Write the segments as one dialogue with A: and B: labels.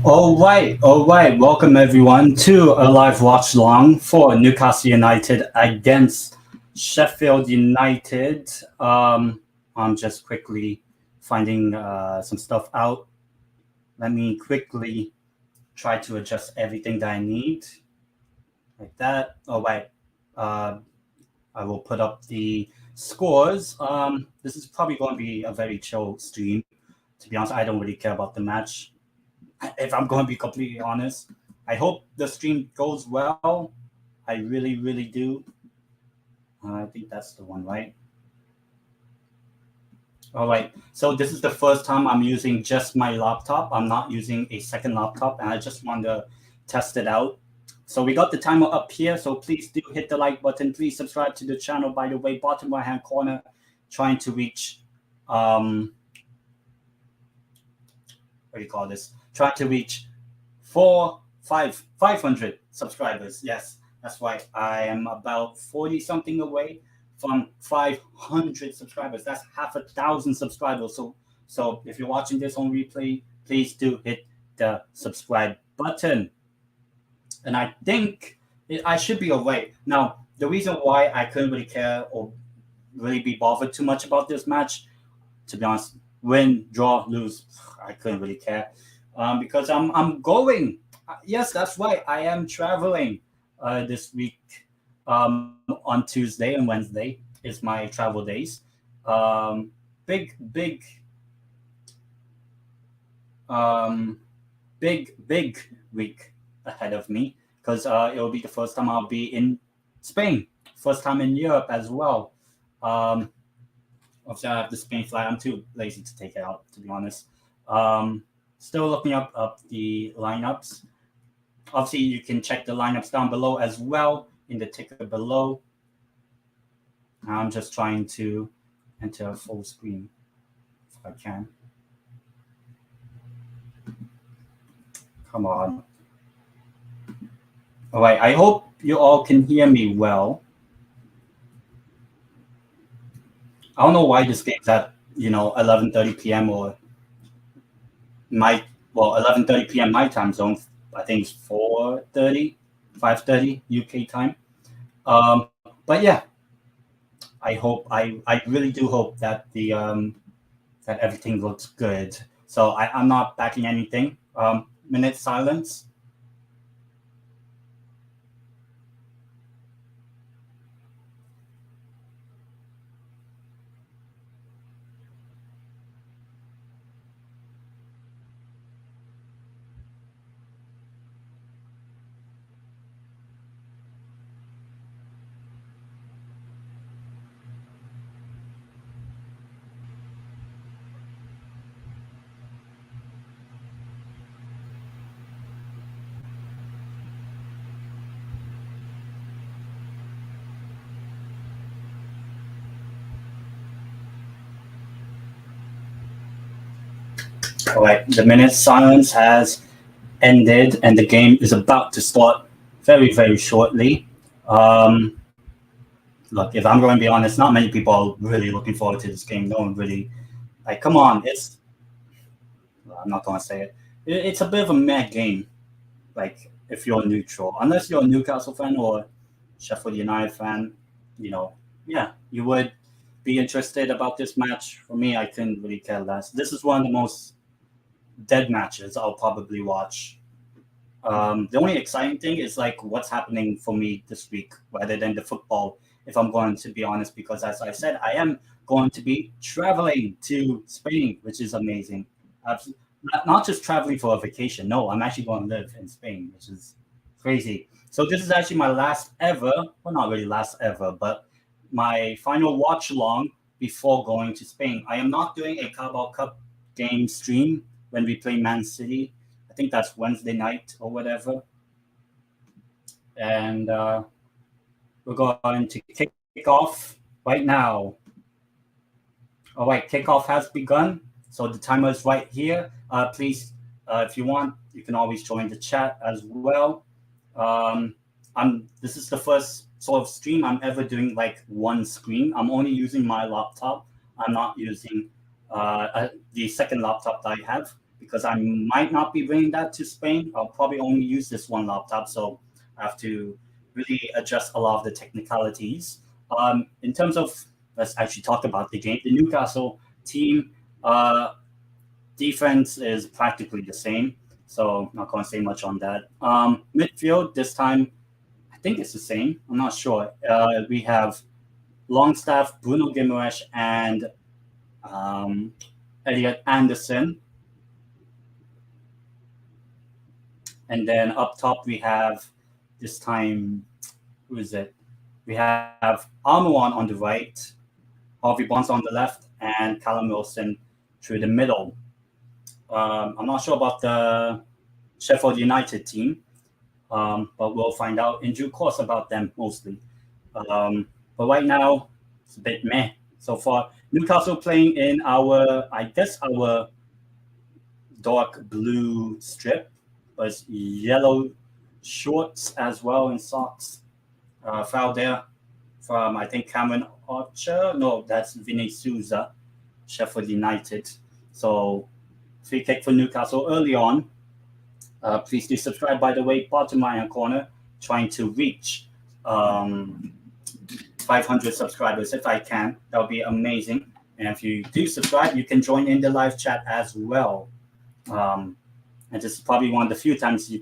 A: All right. Welcome everyone to a live watch along for Newcastle United against Sheffield United. I'm just quickly finding some stuff out. Let me quickly try to adjust everything that I need, like that. All right. Uh, I will put up the scores. This is probably going to be a very chill stream. To be honest, I don't really care about the match. If I'm going to be completely honest, I hope the stream goes well. I really, really do. I think that's the one, right? All right. So this is the first time I'm using just my laptop. I'm not using a second laptop, and I just want to test it out. So we got the timer up here. So please do hit the like button. Please subscribe to the channel. By the way, bottom right hand corner, trying to reach what do you call this? Trying to reach 500 subscribers. Yes, that's right. I am about 40 something away from 500 subscribers. That's half a thousand subscribers. So if you're watching this on replay, please do hit the subscribe button. And I think I should be alright. Now, the reason why I couldn't really care or really be bothered too much about this match, to be honest, win, draw, lose, I couldn't really care because I'm going. Yes, that's right. I am traveling this week on Tuesday and Wednesday is my travel days. Big, um, big week ahead of me because it will be the first time I'll be in Spain, first time in Europe as well. Obviously, I have the Spain flight. I'm too lazy to take it out, to be honest. Still looking up the lineups. Obviously, you can check the lineups down below as well in the ticker below. I'm just trying to enter full screen if I can. Come on. All right. I hope you all can hear me well. I don't know why this game's at 11:30 p.m. or my 11:30 p.m. my time zone. I think it's 4:30, 5:30 UK time. But yeah, I really do hope that that everything looks good. So I'm not backing anything. Minute silence. All right, the minute silence has ended, and the game is about to start very, very shortly. Look, if I'm going to be honest, not many people are really looking forward to this game. No one really, like, come on, I'm not going to say it. It's a bit of a mad game, like, if you're neutral. Unless you're a Newcastle fan or Sheffield United fan, yeah, you would be interested about this match. For me, I couldn't really care less. This is one of the most dead matches I'll probably watch. The only exciting thing is like what's happening for me this week rather than the football, if I'm going to be honest, because as I said, I am going to be traveling to Spain, which is amazing. Not just traveling for a vacation. No, I'm actually going to live in Spain, which is crazy. So this is actually my last ever, well, not really last ever, but my final watch along before going to Spain. I am not doing a Carabao Cup game stream when we play Man City. I think that's Wednesday night or whatever. And we're going to kick off right now. All right, kickoff has begun. So the timer is right here. Please, if you want, you can always join the chat as well. This is the first sort of stream I'm ever doing like one screen. I'm only using my laptop. I'm not using the second laptop that I have because I might not be bringing that to Spain. I'll probably only use this one laptop, so I have to really adjust a lot of the technicalities. In terms of, let's actually talk about the game. The Newcastle team defense is practically the same, so I'm not going to say much on that. Midfield this time, I think it's the same. I'm not sure. We have Longstaff, Bruno Guimaraes, and um, Elliot Anderson. And then up top, we have this time, who is it? We have Armuan on the right, Harvey Barnes on the left, and Callum Wilson through the middle. I'm not sure about the Sheffield United team, but we'll find out in due course about them mostly. But right now, it's a bit meh so far. Newcastle playing in our dark blue strip, but it's yellow shorts as well and socks. Foul there from, I think, Cameron Archer. No, that's Vinny Souza, Sheffield United. So free kick for Newcastle early on. Please do subscribe, by the way, bottom right hand corner, trying to reach 500 subscribers if I can. That would be amazing. And if you do subscribe, you can join in the live chat as well. And this is probably one of the few times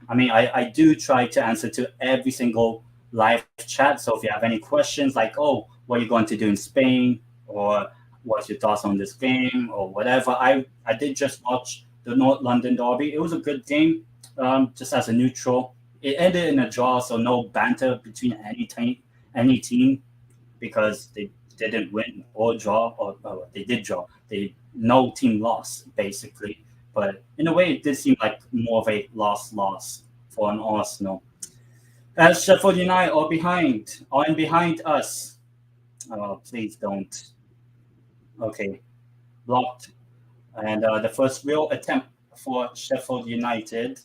A: I do try to answer to every single live chat. So if you have any questions like, oh, what are you going to do in Spain? Or what's your thoughts on this game? Or whatever. I did just watch the North London Derby. It was a good game, just as a neutral. It ended in a draw, so no banter between any team because they didn't win or draw, or they did draw. No team lost, basically. But in a way, it did seem like more of a loss for an Arsenal. As Sheffield United are behind us. Oh, please don't. Okay, blocked. And the first real attempt for Sheffield United.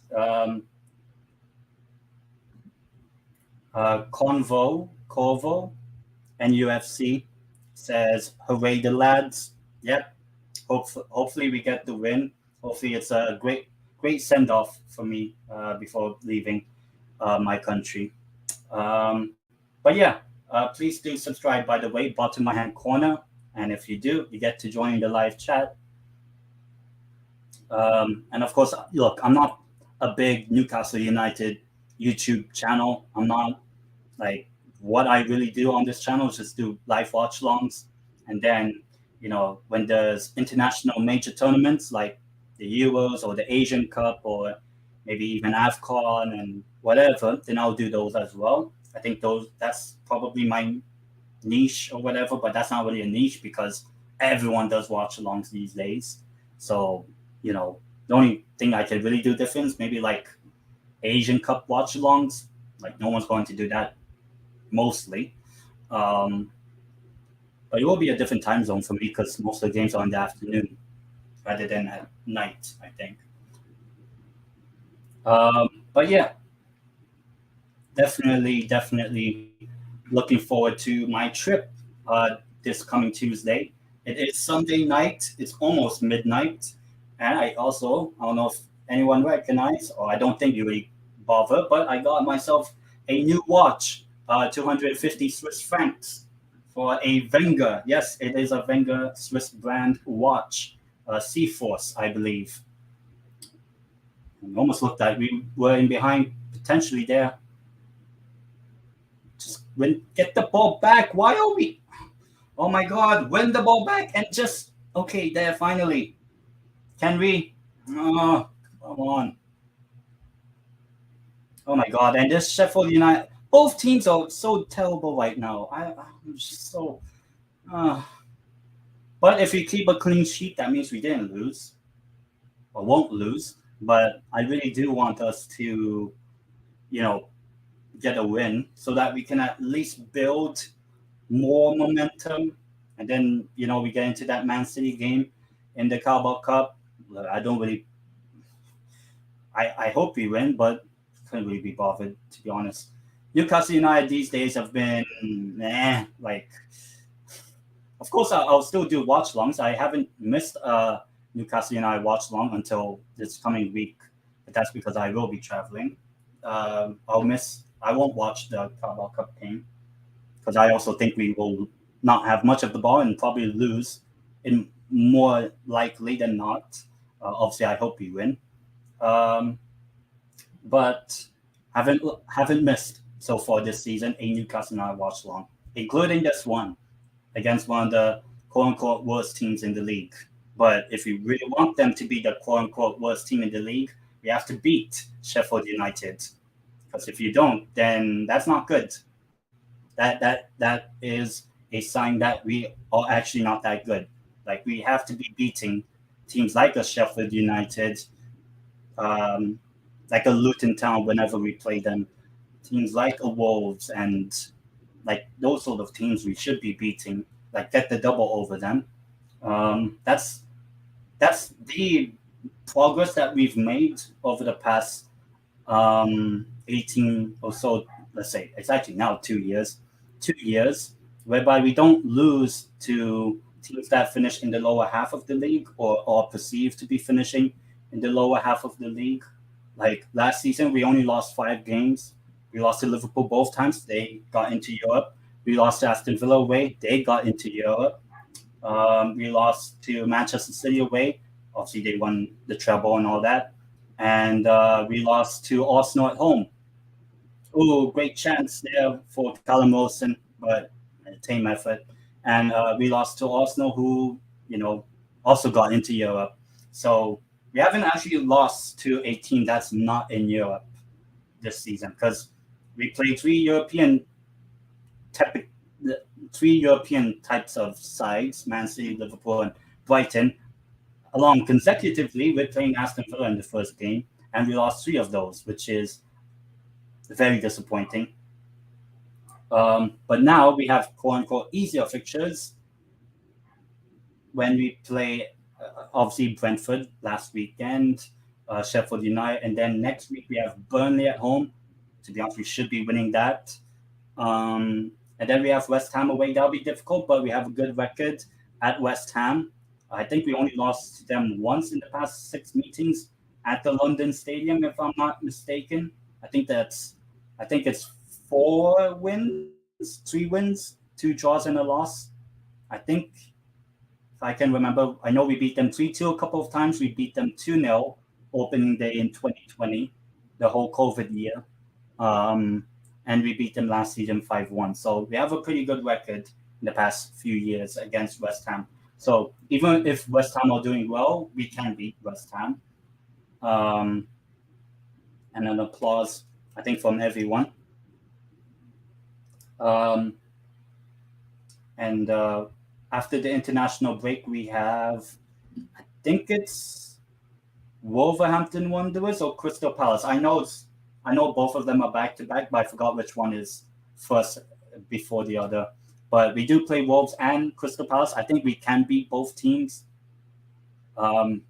A: Corvo, nufc says, "Hooray, the lads!" Yep. Hopefully we get the win. Hopefully it's a great send off for me before leaving my country. But yeah, please do subscribe. By the way, bottom right hand corner, and if you do, you get to join the live chat. And of course, look, I'm not a big Newcastle United YouTube channel. I'm not like what I really do on this channel is just do live watch-alongs, and then when there's international major tournaments like the Euros or the Asian Cup or maybe even AFCON and whatever, then I'll do those as well. I think that's probably my niche or whatever, but that's not really a niche because everyone does watch-alongs these days. So the only thing I can really do different is maybe like Asian Cup watch-alongs. Like no one's going to do that mostly. But it will be a different time zone for me because most of the games are in the afternoon rather than at night, I think. But yeah, definitely looking forward to my trip this coming Tuesday. It is Sunday night. It's almost midnight. And I don't know if anyone recognized, or I don't think you really bother, but I got myself a new watch, 250 Swiss francs for a Wenger. Yes, it is a Wenger Swiss brand watch, Seaforce, I believe. It almost looked like we were in behind potentially there. Just get the ball back. Why are we? Oh my God, win the ball back and just, okay, there finally. Can we? Oh, come on. Oh my God, and this Sheffield United, both teams are so terrible right now. I'm just so. But if we keep a clean sheet, that means we didn't lose or won't lose. But I really do want us to, get a win so that we can at least build more momentum. And then, we get into that Man City game in the Carabao Cup. I hope we win, but couldn't really be bothered, to be honest. Newcastle United these days have been, of course, I'll still do watch-alongs. I haven't missed a Newcastle United Watchalong until this coming week. But that's because I will be traveling. I won't watch the Carabao Cup game because I also think we will not have much of the ball and probably lose. In more likely than not. Obviously, I hope we win. Um, but haven't missed so far this season a Newcastle United watch along, including this one against one of the quote unquote worst teams in the league. But if we really want them to be the quote unquote worst team in the league, we have to beat Sheffield United. Because if you don't, then that's not good. That is a sign that we are actually not that good. Like we have to be beating teams like a Sheffield United, um, like a Luton Town whenever we play them, teams like a Wolves and like those sort of teams we should be beating, like get the double over them. That's the progress that we've made over the past 18 or so. Let's say it's actually now 2 years, 2 years, whereby we don't lose to teams that finish in the lower half of the league or are perceived to be finishing in the lower half of the league. Like last season, we only lost 5 games. We lost to Liverpool both times. They got into Europe. We lost to Aston Villa away. They got into Europe. We lost to Manchester City away. Obviously, they won the treble and all that. And we lost to Arsenal at home. Oh, great chance there for Callum Wilson, but a tame effort. And we lost to Arsenal, who also got into Europe. So we haven't actually lost to a team that's not in Europe this season because we played type, three European types of sides: Man City, Liverpool, and Brighton. Along consecutively, we're playing Aston Villa in the first game, and we lost 3 of those, which is very disappointing. But now we have quote unquote easier fixtures when we play obviously Brentford last weekend, Sheffield United, and then next week we have Burnley at home. To be honest, we should be winning that. And then we have West Ham away. That'll be difficult, but we have a good record at West Ham. I think we only lost to them once in the past 6 meetings at the London Stadium, if I'm not mistaken. I think it's 4 wins, 3 wins, 2 draws, and a loss. I think if I can remember, I know we beat them 3-2 a couple of times. We beat them 2-0 opening day in 2020, the whole COVID year. And we beat them last season 5-1. So we have a pretty good record in the past few years against West Ham. So even if West Ham are doing well, we can beat West Ham. And an applause, I think, from everyone. And after the international break, we have, I think it's Wolverhampton Wanderers or Crystal Palace. I know both of them are back to back, but I forgot which one is first before the other. But we do play Wolves and Crystal Palace. I think we can beat both teams.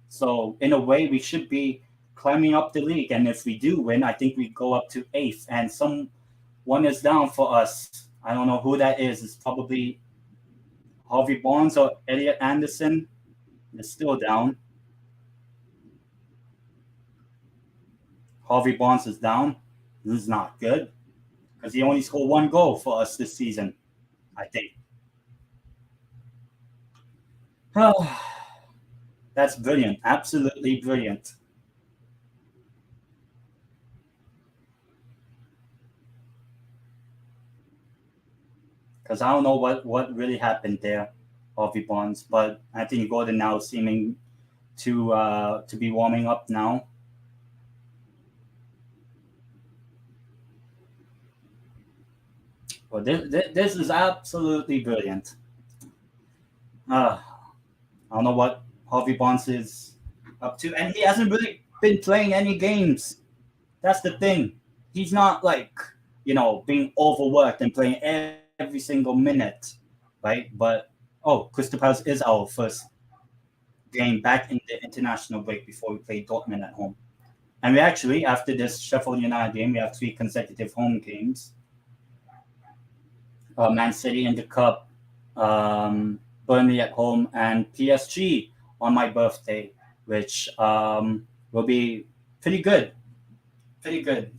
A: So in a way, we should be climbing up the league. And if we do win, I think we go up to 8th. And someone is down for us. I don't know who that is. It's probably Harvey Barnes or Elliot Anderson. They're still down. Harvey Barnes is down. This is not good because he only scored 1 goal for us this season, I think. That's brilliant. Absolutely brilliant. Because I don't know what really happened there, Harvey Barnes, but Anthony Gordon now seeming to be warming up now. Well, this is absolutely brilliant. I don't know what Harvey Barnes is up to, and he hasn't really been playing any games. That's the thing. He's not like being overworked and playing every single minute, right? But Crystal Palace is our first game back in the international break before we play Dortmund at home, and we actually after this Sheffield United game we have 3 consecutive home games. Man City in the cup, Burnley at home, and PSG on my birthday, which will be pretty good, pretty good.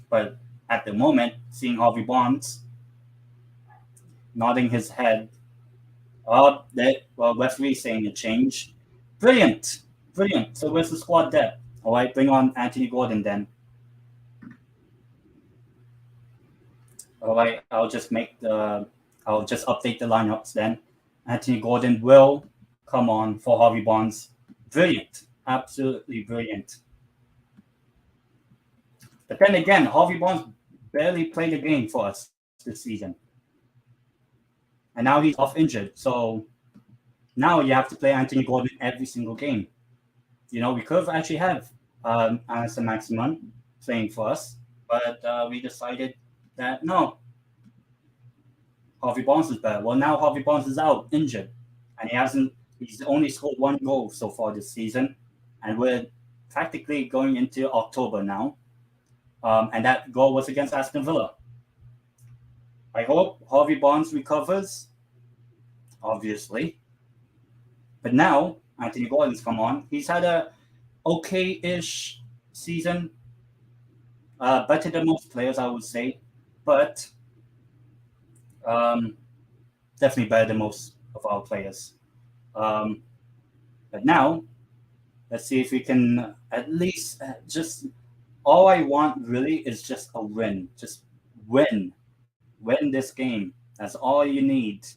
A: But at the moment, seeing Harvey Barnes nodding his head, referee saying a change. Brilliant, brilliant. So where's the squad depth? All right, bring on Anthony Gordon then. All right, I'll just update the lineups then. Anthony Gordon will come on for Harvey Barnes. Brilliant, absolutely brilliant. But then again, Harvey Barnes barely played a game for us this season. And now he's off injured. So now you have to play Anthony Gordon every single game. We could have actually have Anderson Maximan playing for us, but we decided that no, Harvey Barnes is better. Well, now Harvey Barnes is out, injured, and he's only scored 1 goal so far this season, and we're practically going into October now. And that goal was against Aston Villa. I hope Harvey Barnes recovers, obviously. But now Anthony Gordon's come on. He's had a okay-ish season, better than most players, I would say, but definitely better than most of our players. But now, let's see if we can at least just. All I want really is just a win. Just win this game. That's all you need.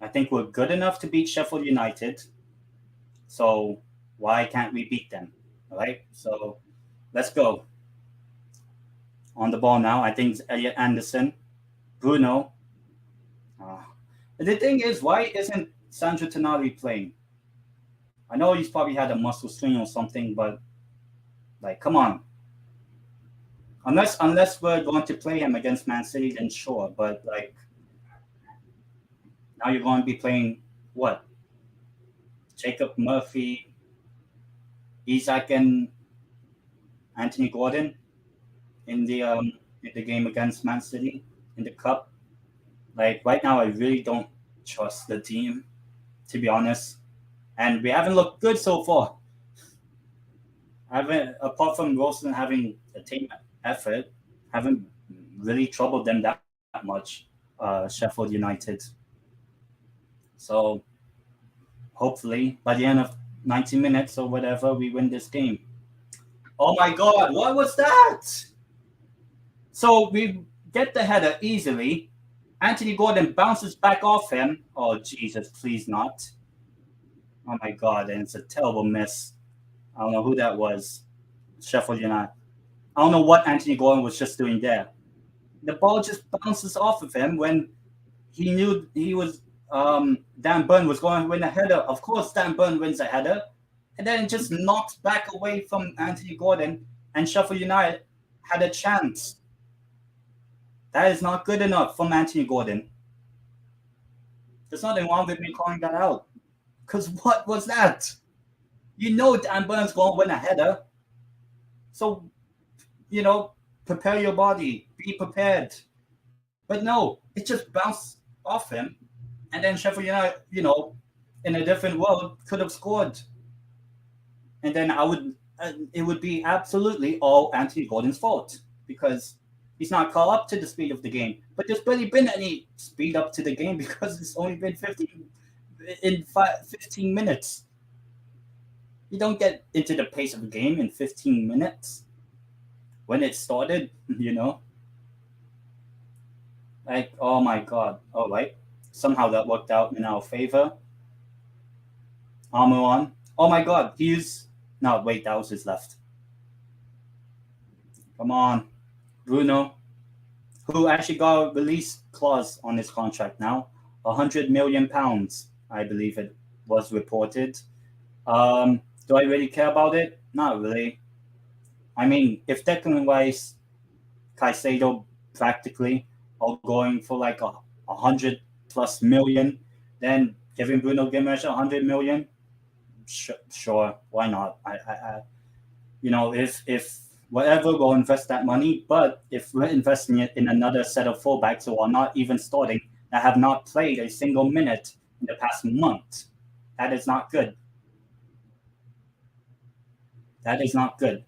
A: I think we're good enough to beat Sheffield United. So why can't we beat them? All right. So let's go. On the ball now. I think it's Elliot Anderson, Bruno. The thing is, why isn't Sandro Tonali playing? I know he's probably had a muscle strain or something, but come on. Unless we're going to play him against Man City, then sure. But now you're going to be playing what? Jacob Murphy, Isak, and Anthony Gordon in the game against Man City in the cup. Right now, I really don't trust the team, to be honest. And we haven't looked good so far. Apart from Wilson having a team effort, haven't really troubled them that much, Sheffield United. So hopefully by the end of 90 minutes or whatever, we win this game. Oh my God, what was that? So we get the header easily. Anthony Gordon bounces back off him. Oh, Jesus, please not. Oh my God, and it's a terrible miss. I don't know who that was. Sheffield United. I don't know what Anthony Gordon was just doing there. The ball just bounces off of him when he knew he was Dan Burn was going to win a header. Of course, Dan Burn wins a header, and then just knocks back away from Anthony Gordon, and Sheffield United had a chance. That is not good enough from Anthony Gordon. There's nothing wrong with me calling that out. Because what was that? You know Dan Burn's going to win a header. So, prepare your body. Be prepared. But no, it just bounced off him. And then Sheffield United, in a different world, could have scored. And then it would be absolutely all Anthony Gordon's fault. Because he's not caught up to the speed of the game. But there's barely been any speed up to the game because it's only been 15 minutes. You don't get into the pace of a game in 15 minutes when it started, oh my God. All right. Somehow that worked out in our favor. Armor on. Oh my God. No, wait, that was his left. Come on. Bruno, who actually got a release clause on his contract now. £100 million, I believe it was reported. Do I really care about it? Not really. I mean, if Declan Rice, Caicedo practically are going for like 100+ million, then giving Bruno Guimaraes 100 million, sure, why not? If whatever, we'll invest that money. But if we're investing it in another set of fullbacks who are not even starting, that have not played a single minute in the past month, That is not good. That is not good.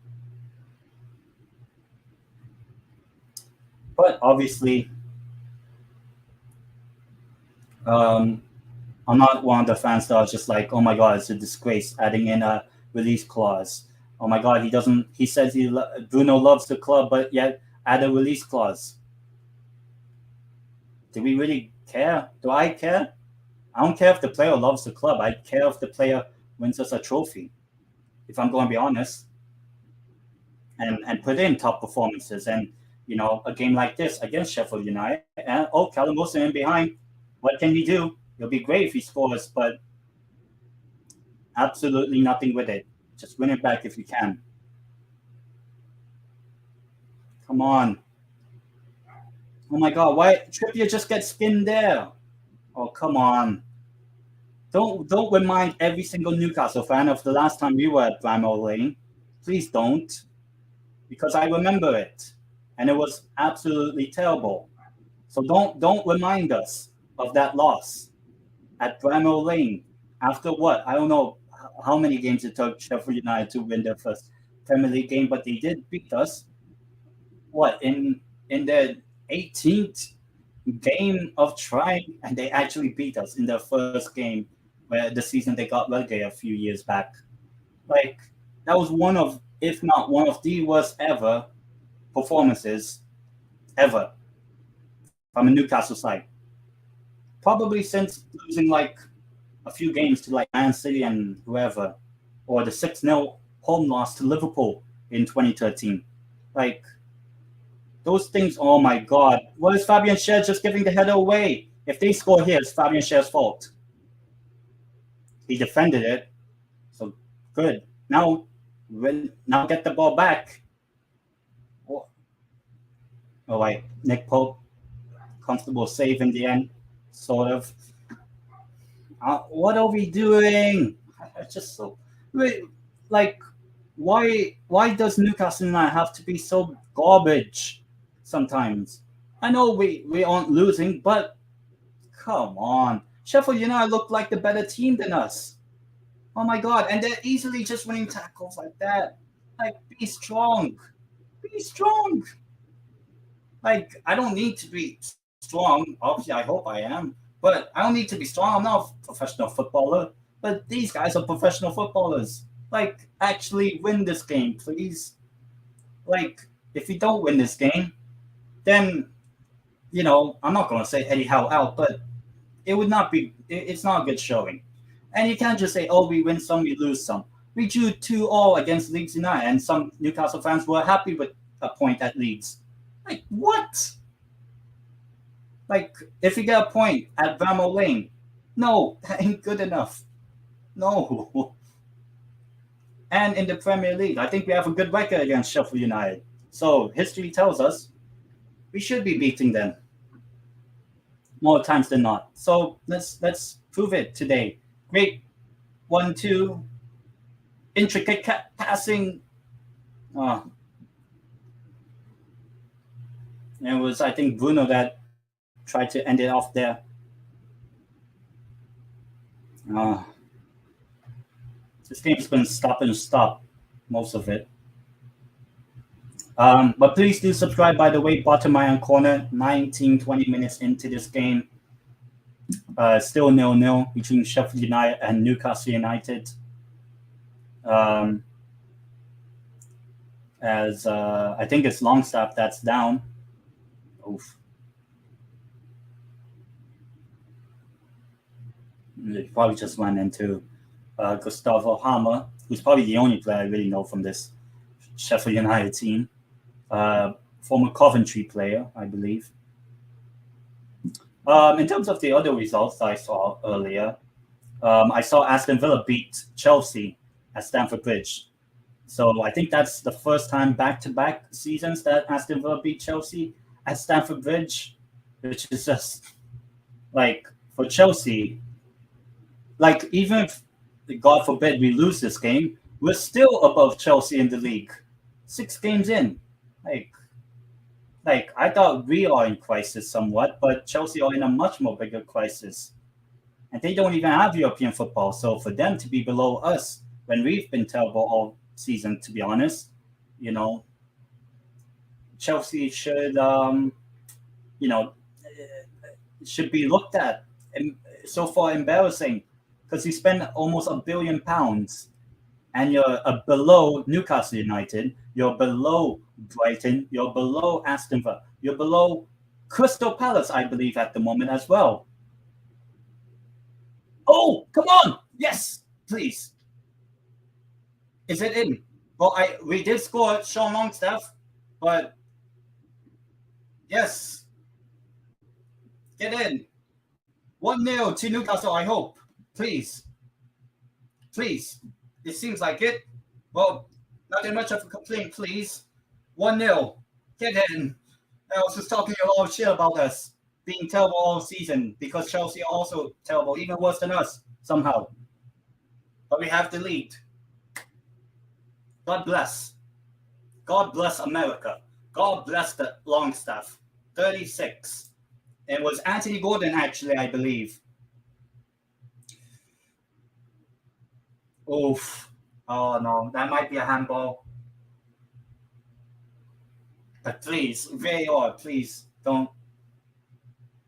A: But obviously, um, I'm not one of the fans that are just like, oh my god, it's a disgrace adding in a release clause. Oh my god, he doesn't. He says Bruno loves the club, but yet add a release clause. Do we really care? Do I care? I don't care if the player loves the club. I care if the player wins us a trophy. If I'm going to be honest, and put in top performances, and a game like this against Sheffield United, and Callum Wilson in behind. What can he do? It'll be great if he scores, but absolutely nothing with it. Just win it back if you can. Come on. Oh my god, why Trippier just gets skinned there? Oh come on. Don't remind every single Newcastle fan of the last time we were at Bramall Lane. Please don't. Because I remember it. And it was absolutely terrible. So don't remind us of that loss at Bramall Lane. After what? I don't know how many games it took Sheffield United to win their first Premier League game, but they did beat us. What in their 18th game of trying, and they actually beat us in their first game, where the season they got relegated a few years back. Like that was one of, if not one of the worst ever performances ever from a Newcastle side. Probably since losing like a few games to like Man City and whoever, or the 6-0 home loss to Liverpool in 2013. Like those things, oh my god. What is Fabian Schär just giving the header away? If they score here, it's Fabian Schär's fault. He defended it. So good. Now get the ball back. Oh wait, Nick Pope, comfortable save in the end, sort of. What are we doing? It's just so like why does Newcastle United have to be so garbage sometimes? I know we aren't losing, but come on. Sheffield United look like the better team than us. Oh my god, and they're easily just winning tackles like that. Like be strong. Be strong. Like I don't need to be strong. Obviously I hope I am, but I don't need to be strong. I'm not a professional footballer, but these guys are professional footballers. Like actually win this game, please. Like if we don't win this game, then I'm not going to say Eddie Howe out, but it would not be. It's not a good showing, and you can't just say, "Oh, we win some, we lose some." We drew 2-2 against Leeds United, and some Newcastle fans were happy with a point at Leeds. Like what? Like if you get a point at Bramall Lane, no, that ain't good enough. No. And in the Premier League, I think we have a good record against Sheffield United. So history tells us we should be beating them more times than not. So let's prove it today. Great 1-2, intricate passing. It was I think Bruno that tried to end it off there. This game's been stop and stop, most of it. But please do subscribe, by the way, bottom right corner, 19-20 minutes into this game. Still 0-0 between Sheffield United and Newcastle United. As I think it's Longstaff that's down. Oof. They probably just ran into Gustavo Hammer, who's probably the only player I really know from this Sheffield United team. Former Coventry player, I believe. In terms of the other results I saw earlier, I saw Aston Villa beat Chelsea at Stamford Bridge. So I think that's the first time back-to-back seasons that Aston Villa beat Chelsea at Stamford Bridge, which is just like for Chelsea, like even if, God forbid, we lose this game, we're still above Chelsea in the league. 6 games in. Like I thought we are in crisis somewhat, but Chelsea are in a much more bigger crisis. and they don't even have European football. So for them to be below us when we've been terrible all season, to be honest, you know, Chelsea should, you know, should be looked at. And so far, embarrassing because you spend almost £1 billion and you're below Newcastle United, you're below Brighton, you're below Aston Villa, you're below Crystal Palace, I believe, at the moment as well. Oh, come on! Yes, please. Is it in? Well, we did score Sean Longstaff, but yes, get in. 1-0 to Newcastle, I hope. Please. Please. It seems like it. Well, not much of a complaint, please. 1-0. Get in. I was just talking a lot of shit about us being terrible all season because Chelsea are also terrible, even worse than us somehow. But we have the lead. God bless. God bless America. God bless the Longstaff. 36. It was Anthony Gordon, actually, I believe. Oof. Oh, no. That might be a handball. But please, VAR, please don't.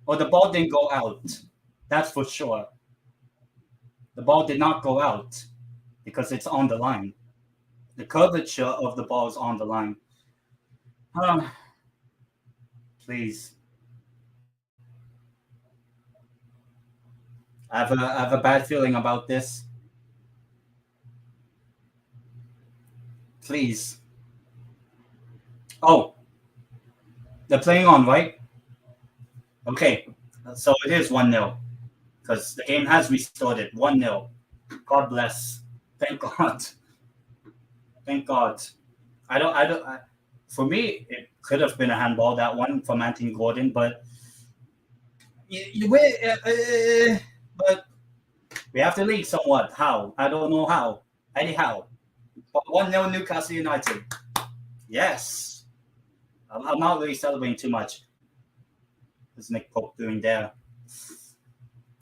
A: Oh, the ball didn't go out. That's for sure. The ball did not go out because it's on the line. The curvature of the ball is on the line. Please. I have a bad feeling about this. Please. Oh. They're playing on, right? Okay. So it is 1-0. Because the game has restarted. 1-0. God bless. Thank God. Thank God. For me, it could have been a handball, that one from Anthony Gordon, but but we have to lead somewhat. How? I don't know how. Anyhow. But 1-0 Newcastle United. Yes. I'm not really celebrating too much. What's Nick Pope doing there?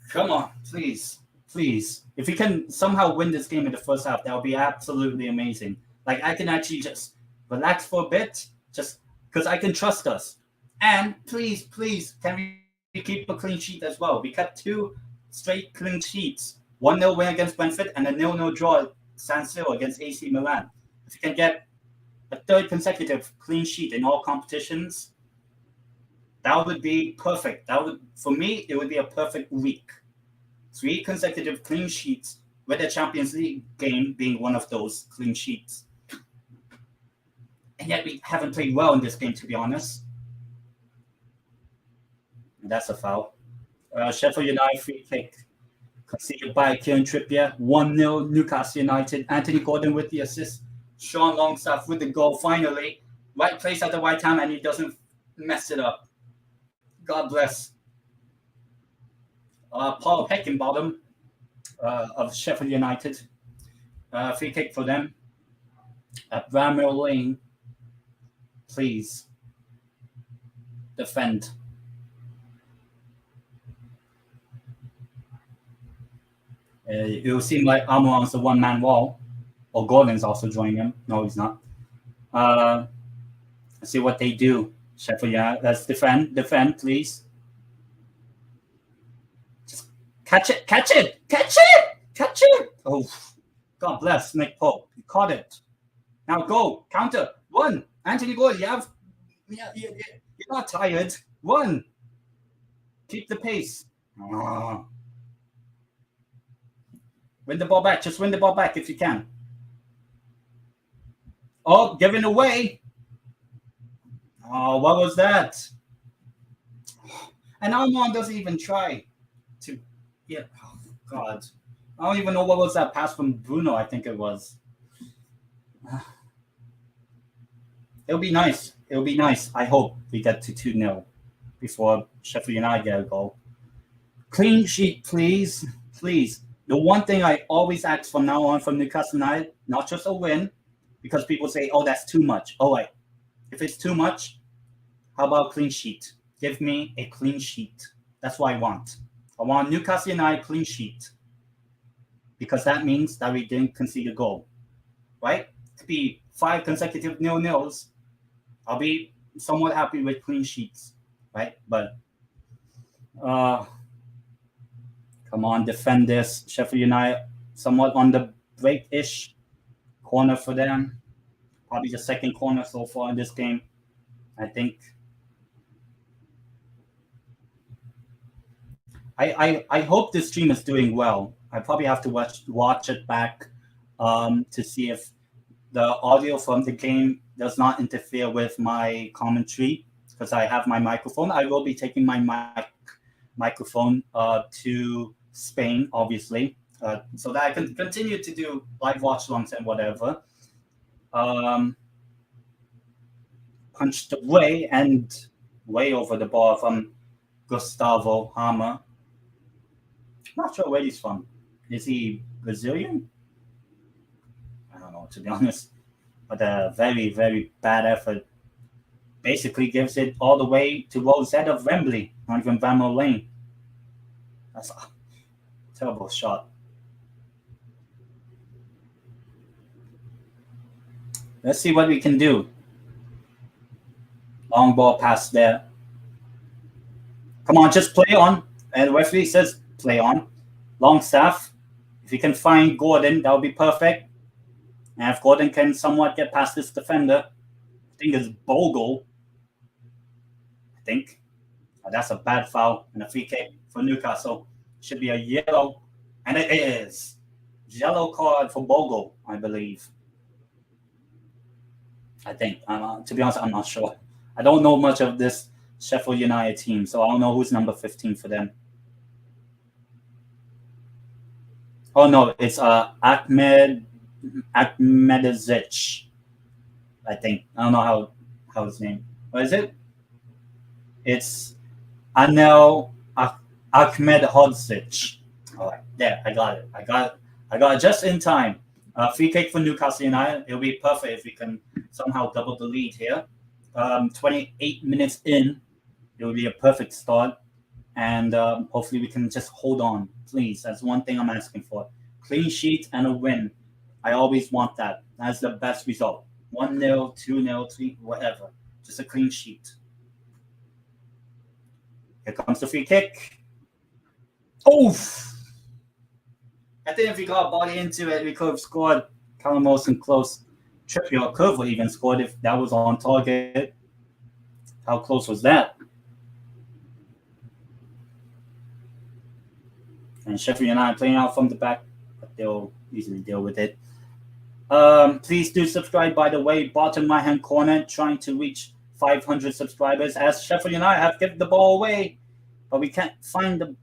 A: Come on, please. Please. If we can somehow win this game in the first half, that would be absolutely amazing. Like, I can actually just relax for a bit, just because I can trust us. And please, please, can we keep a clean sheet as well? We kept 2 straight clean sheets. 1-0 win against Brentford and a 0-0 draw at San Siro against AC Milan. If we can get a 3rd consecutive clean sheet in all competitions, that would be perfect. For me, it would be a perfect week. 3 consecutive clean sheets with the Champions League game being one of those clean sheets. And yet we haven't played well in this game, to be honest. And that's a foul. Sheffield United free kick conceded by Kieran Trippier. 1-0 Newcastle United. Anthony Gordon with the assist. Sean Longstaff with the goal finally. Right place at the right time, and he doesn't mess it up. God bless. Paul Heckingbottom of Sheffield United. Free kick for them. At Bramwell Lane. Please. Defend. It will seem like Almiron's the one-man wall. Or Gordon's also joining him. No, he's not. Let's see what they do. Sheffield United, let's defend, please. Just catch it. Oh, God bless Nick Pope. You caught it. Now go, counter, 1. Anthony Gordon, you're not tired. 1. Keep the pace. Oh. Win the ball back. Just win the ball back if you can. Oh, giving away. Oh, what was that? And Almiron doesn't even try to. Yeah. Oh, God. I don't even know what was that pass from Bruno, I think it was. It'll be nice. I hope we get to 2-0 before Sheffield United get a goal. Clean sheet, please. Please. The one thing I always ask from now on from Newcastle United, not just a win, because people say, oh, that's too much. All right. If it's too much, how about clean sheet? Give me a clean sheet. That's what I want. I want Newcastle United clean sheet because that means that we didn't concede a goal, right? To be 5 consecutive 0-0s, I'll be somewhat happy with clean sheets, right? But come on, defend this. Sheffield United somewhat on the break-ish. Corner for them. Probably the second corner so far in this game, I think. I hope this stream is doing well. I probably have to watch it back to see if the audio from the game does not interfere with my commentary because I have my microphone. I will be taking my microphone to Spain, obviously, so that I can continue to do live watch-alongs and whatever. Punched away and way over the bar from Gustavo Hammer. Not sure where he's from. Is he Brazilian? I don't know, to be honest. But a very, very bad effort. Basically gives it all the way to Rosette of Wembley, not even Bramall Lane. That's a terrible shot. Let's see what we can do. Long ball pass there. Come on, just play on. And the referee says play on. Longstaff. If you can find Gordon, that would be perfect. And if Gordon can somewhat get past this defender, I think it's Bogle. I think. Oh, that's a bad foul and a free kick for Newcastle. Should be a yellow. And it is. Yellow card for Bogle, I believe. I think. To be honest, I'm not sure. I don't know much of this Sheffield United team, so I don't know who's number 15 for them. Oh, no, it's Ahmedizic, I think. I don't know how his name. What is it? It's Anel Ahmedhodzic. All right, there, I got it. I got it just in time. Free kick for Newcastle United. It'll be perfect if we can somehow double the lead here. 28 minutes in, it will be a perfect start. And hopefully we can just hold on, please. That's one thing I'm asking for. Clean sheet and a win. I always want that. That's the best result. 1-0, 2-0, 3, whatever. Just a clean sheet. Here comes the free kick. Oof! I think if we got a body into it, we could have scored. Callum Wilson close. Trippier could have even scored if that was on target. How close was that? And Sheffield United playing out from the back, but they'll easily deal with it. Please do subscribe, by the way. Bottom right-hand corner, trying to reach 500 subscribers as Sheffield United have given the ball away, but we can't find the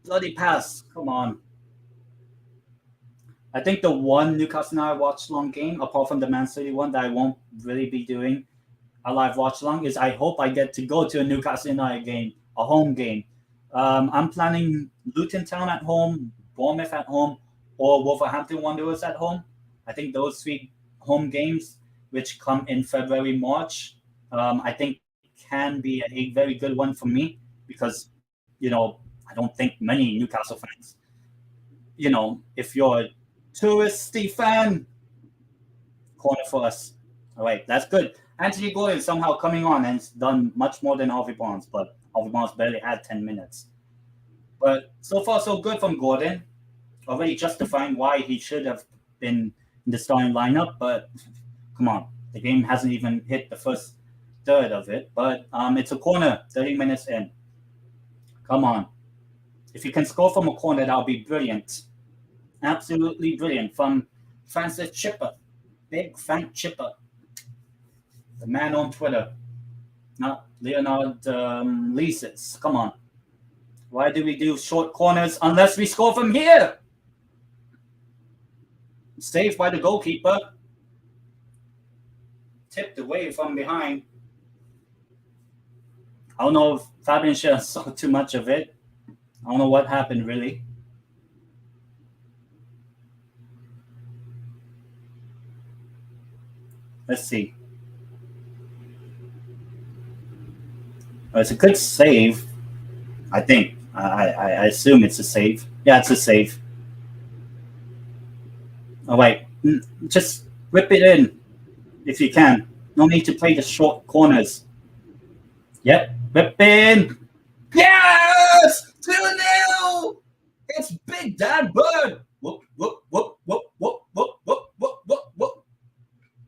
A: bloody pass. Come on. I think the one Newcastle United watch-along game, apart from the Man City one, that I won't really be doing a live watch-along is I hope I get to go to a Newcastle United game, a home game. I'm planning Luton Town at home, Bournemouth at home, or Wolverhampton Wanderers at home. I think those 3 home games, which come in February, March, I think can be a very good one for me because, I don't think many Newcastle fans, if you're a touristy fan, corner for us. All right, that's good. Anthony Gordon somehow coming on and done much more than Harvey Barnes, but Harvey Barnes barely had 10 minutes. But so far, so good from Gordon. Already justifying why he should have been in the starting lineup, but come on. The game hasn't even hit the first third of it, but it's a corner 30 minutes in. Come on. If you can score from a corner, that'll be brilliant. Absolutely brilliant from Francis Chipper. Big Frank Chipper. The man on Twitter. Not Leonard Leases. Come on. Why do we do short corners unless we score from here? Saved by the goalkeeper. Tipped away from behind. I don't know if Fabian Schär saw too much of it. I don't know what happened, really. Let's see. It's a good save, I think. I assume it's a save. Yeah, it's a save. Oh wait, just whip it in if you can. No need to play the short corners. Yep, whip in. Yes, 2-0. It's Big Dad Bird. Whoop whoop whoop whoop whoop whoop whoop whoop whoop whoop.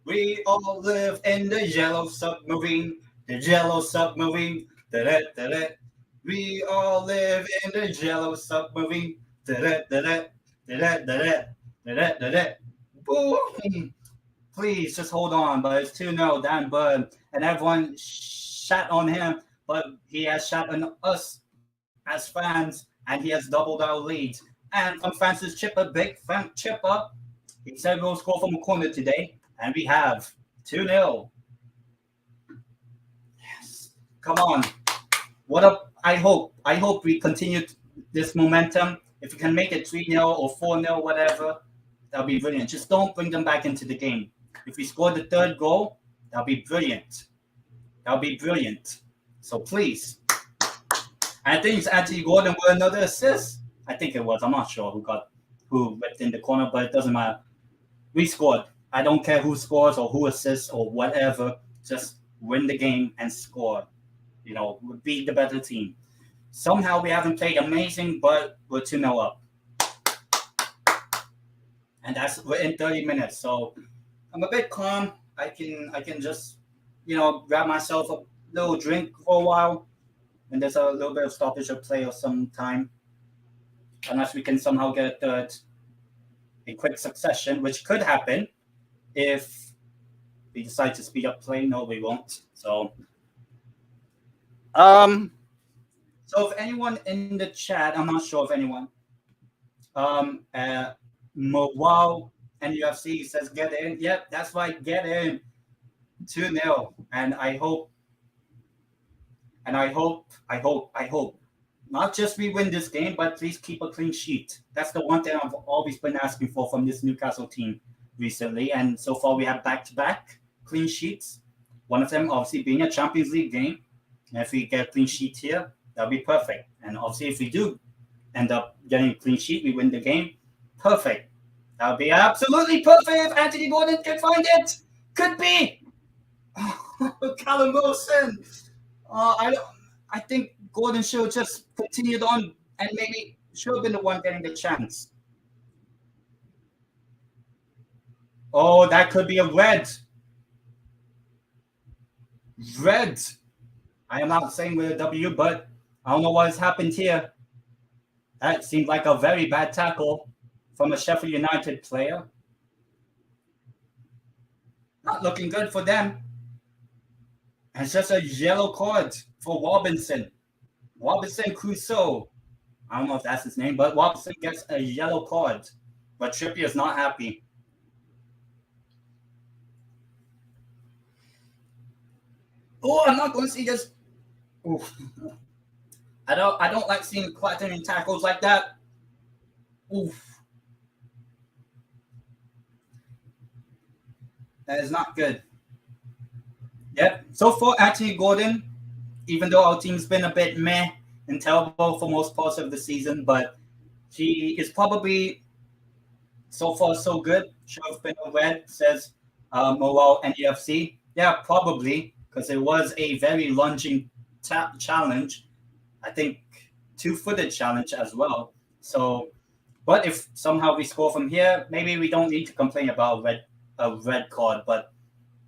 A: We all live in the yellow submarine. The yellow submarine. Da-da, da-da. We all live in the yellow submarine. Da-da, da-da, da-da, da-da, da-da, da-da. Boom. Please just hold on, but it's 2-0 Dan Bird, and everyone shat on him, but he has shat on us as fans, and he has doubled our lead. And from Francis Chipper, big Frank Chipper, he said we'll score from a corner today, and we have 2-0. Yes. Come on. What up? I hope we continue this momentum. If we can make it 3-0 or 4-0, whatever, that'll be brilliant. Just don't bring them back into the game. If we score the third goal, that'll be brilliant. That'll be brilliant. So please. I think it's Anthony Gordon with another assist. I think it was. I'm not sure who whipped in the corner, but it doesn't matter. We scored. I don't care who scores or who assists or whatever. Just win the game and score. Be the better team. Somehow we haven't played amazing, but we're 2-0 up. And we're in 30 minutes. So I'm a bit calm. I can just, grab myself a little drink for a while. And there's a little bit of stoppage of play or some time. Unless we can somehow get a third in quick succession, which could happen if we decide to speed up play. No, we won't. So if anyone in the chat, I'm not sure if anyone, Mowal NUFC says get in. Yep, that's right, get in. 2-0. And I hope, not just we win this game, but please keep a clean sheet. That's the one thing I've always been asking for from this Newcastle team recently. And so far we have back-to-back clean sheets. One of them obviously being a Champions League game. And if we get a clean sheet here, that'll be perfect. And obviously if we do end up getting a clean sheet, we win the game. Perfect. That would be absolutely perfect if Anthony Gordon can find it. Could be. Callum Wilson. I think Gordon should have just continued on and maybe should have been the one getting the chance. Oh, that could be a red. Red. I am not saying with a W, but I don't know what has happened here. That seemed like a very bad tackle from a Sheffield United player. Not looking good for them. And it's just a yellow card for Robinson. Robinson Crusoe. I don't know if that's his name, but Robinson gets a yellow card. But Trippier is not happy. Oh, I'm not going to see this. Oof. I don't like seeing clattering tackles like that. Oof. That is not good. Yep. So far, Anthony Gordon, even though our team's been a bit meh and terrible for most parts of the season, but he is probably so far so good. Should have been a red, says Mowal NEFC. Yeah, probably, because it was a very lunging challenge. I think 2-footed challenge as well. So, but if somehow we score from here, maybe we don't need to complain about a red card, but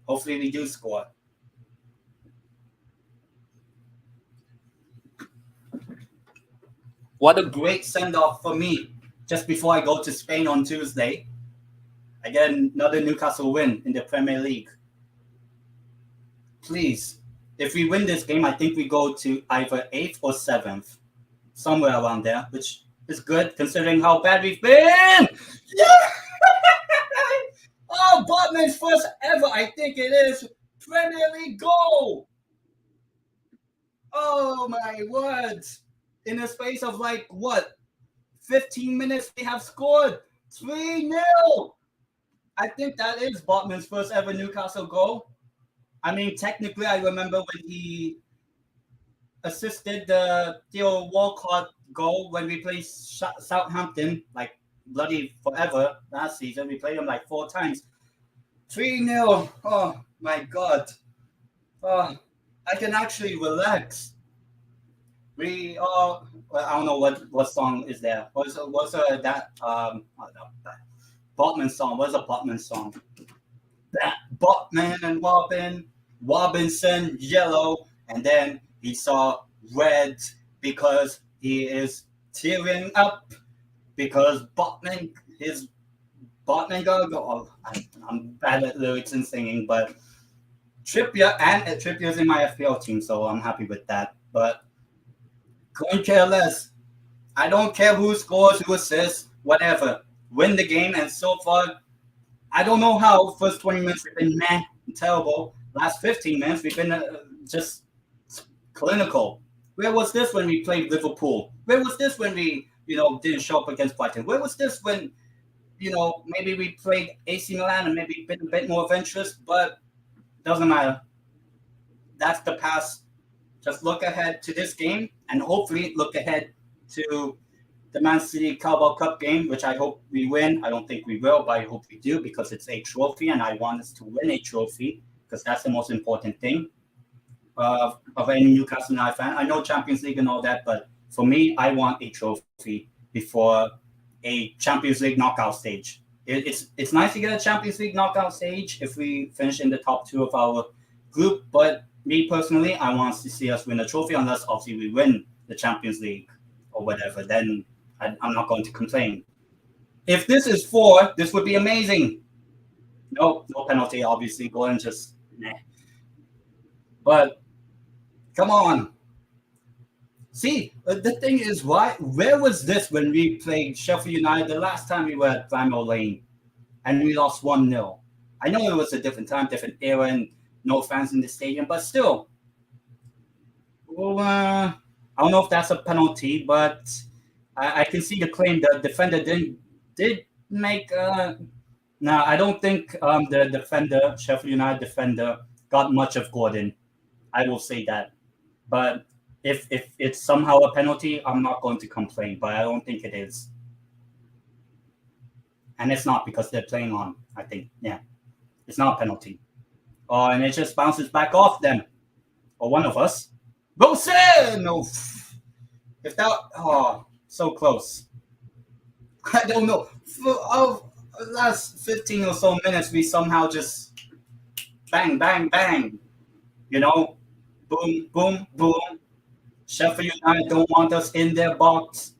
A: hopefully we do score. What a great send-off for me. Just before I go to Spain on Tuesday, I get another Newcastle win in the Premier League. Please, if we win this game, I think we go to either 8th or 7th. Somewhere around there, which is good considering how bad we've been. Yeah! Oh, Botman's first ever, I think it is, Premier League goal. Oh, my words. In a space of 15 minutes, they have scored 3-0. I think that is Botman's first ever Newcastle goal. I mean, technically, I remember when he assisted the Theo Walcott goal when we played Southampton, like bloody forever last season. We played them like 4 times. 3-0. Oh my god. Oh, I can actually relax. We well, I don't know what song is there. What's that I don't know, that Botman song? What's a Botman song? That Botman and Robinson yellow, and then he saw red because he is tearing up because Botman gotta go. Oh, I'm bad at lyrics and singing, but Trippier's in my FPL team, so I'm happy with that. But couldn't care less. I don't care who scores, who assists, whatever. Win the game, and so far, I don't know how. First 20 minutes we've been meh, terrible. Last 15 minutes we've been just clinical. Where was this when we played Liverpool? Where was this when we, didn't show up against Brighton? Where was this when, maybe we played AC Milan and maybe been a bit more adventurous? But doesn't matter. That's the past. Just look ahead to this game and hopefully look ahead to the Man City Carabao Cup game, which I hope we win. I don't think we will, but I hope we do because it's a trophy and I want us to win a trophy because that's the most important thing of any Newcastle United fan. I know Champions League and all that, but for me, I want a trophy before a Champions League knockout stage. It's nice to get a Champions League knockout stage if we finish in the top 2 of our group, but me personally, I want to see us win a trophy unless obviously we win the Champions League or whatever. Then I'm not going to complain. If this is 4, this would be amazing. No penalty, obviously. Go and just nah. But come on. See, the thing is, where was this when we played Sheffield United the last time we were at Bramall Lane and we lost 1-0? I know it was a different time, different era, and no fans in the stadium, but still. Well, I don't know if that's a penalty, but I can see the claim the defender did make. No, I don't think the defender, Sheffield United defender, got much of Gordon. I will say that. But if it's somehow a penalty, I'm not going to complain. But I don't think it is. And it's not because they're playing on. I think, yeah, it's not a penalty. Oh, and it just bounces back off them, or one of us. Wilson! No. If that, so close. I don't know. For our last 15 or so minutes, we somehow just bang, bang, bang. Boom, boom, boom. Sheffield United don't want us in their box,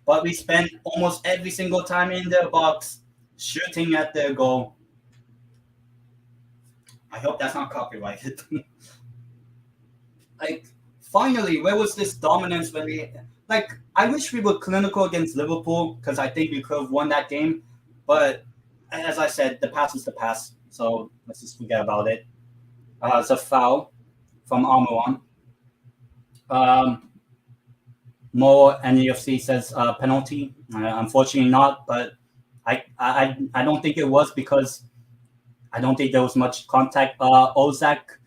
A: but we spend almost every single time in their box shooting at their goal. I hope that's not copyrighted. Finally, where was this dominance when we... I wish we were clinical against Liverpool because I think we could have won that game. But as I said, the past is the past. So let's just forget about it. It's a foul from Armoron. More NUFC says penalty. Unfortunately not, but I don't think it was because I don't think there was much contact. Ozak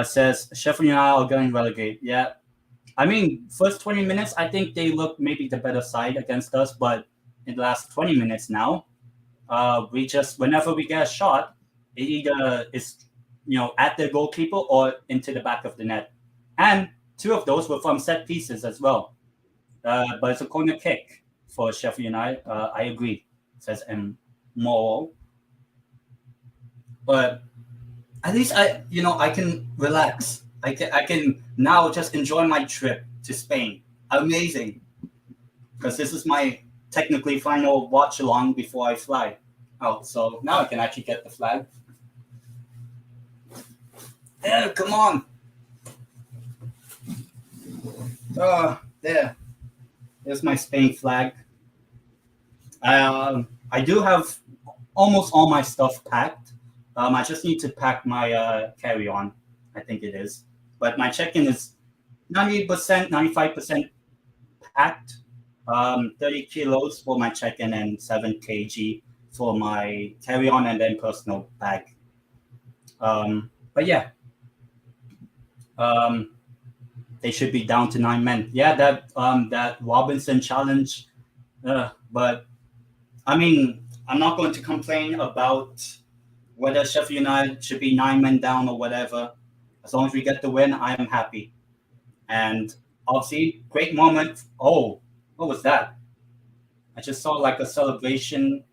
A: says Sheffield United are getting relegated. Yeah. I mean, first 20 minutes, I think they look maybe the better side against us, but in the last 20 minutes now, we just, whenever we get a shot, it either is, at the goalkeeper or into the back of the net. And 2 of those were from set pieces as well. But it's a corner kick for Sheffield United. I agree, says M. Moral. But at least I can relax. I can now just enjoy my trip to Spain. Amazing. Because this is my technically final watch-along before I fly out. So now I can actually get the flag. Yeah, come on. There. There's my Spain flag. I do have almost all my stuff packed. I just need to pack my carry-on. I think it is. But my check-in is 90%, 95% packed. 30 kilos for my check-in and 7 kg for my carry-on and then personal bag. But yeah. they should be down to 9 men. Yeah, that Robinson challenge. But I mean, I'm not going to complain about whether Sheffield United should be 9 men down or whatever. As long as we get the win, I am happy. And obviously, great moment. Oh, what was that? I just saw like a celebration,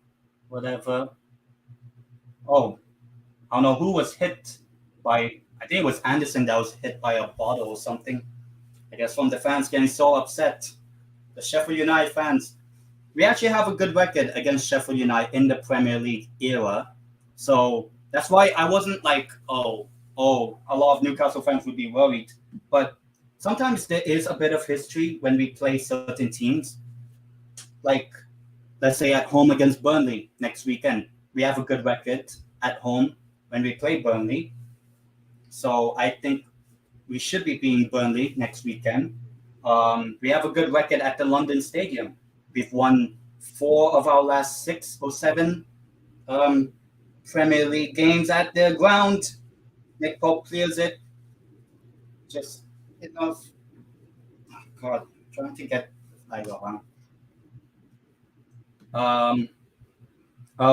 A: whatever. Oh, I don't know who was hit by. I think it was Anderson that was hit by a bottle or something. I guess from the fans getting so upset. The Sheffield United fans. We actually have a good record against Sheffield United in the Premier League era. So that's why I wasn't like, a lot of Newcastle fans would be worried. But sometimes there is a bit of history when we play certain teams. Like, let's say at home against Burnley next weekend. We have a good record at home when we play Burnley. So I think we should be beating Burnley next weekend. We have a good record at the London Stadium. We've won 4 of our last 6 or 7 Premier League games at their ground. Nick Pope clears it. Just enough. Oh, God, trying to get I go on.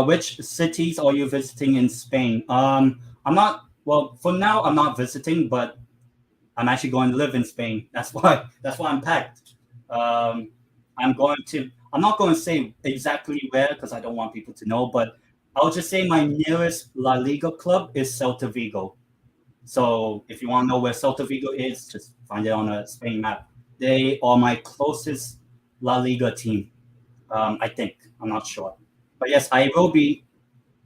A: Which cities are you visiting in Spain? I'm not. Well, for now, I'm not visiting, but I'm actually going to live in Spain. That's why I'm packed. Um, I'm going to. I'm not going to say exactly where because I don't want people to know, but I'll just say my nearest La Liga club is Celta Vigo. So if you want to know where Celta Vigo is, just find it on a Spain map. They are my closest La Liga team. I think. I'm not sure. But yes, I will be.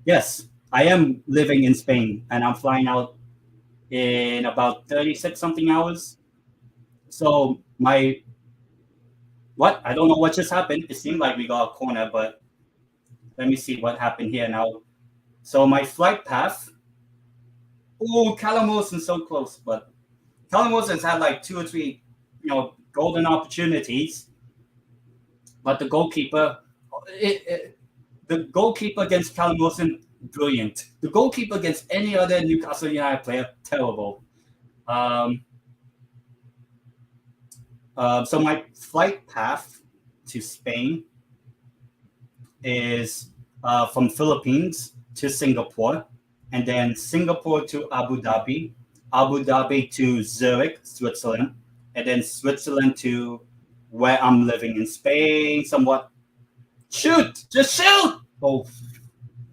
A: Yes, I am living in Spain and I'm flying out in about 36 something hours. So my what? I don't know what just happened. It seemed like we got a corner, but let me see what happened here now. So my flight path. Oh, Callum Wilson's so close, but Callum Wilson's had like 2 or 3, golden opportunities, but the goalkeeper against Callum Wilson, brilliant. The goalkeeper against any other Newcastle United player, terrible. Um, so my flight path to Spain is from Philippines to Singapore, and then Singapore to Abu Dhabi to Zurich, Switzerland, and then Switzerland to where I'm living in Spain, somewhat. Shoot! Just shoot! Oh,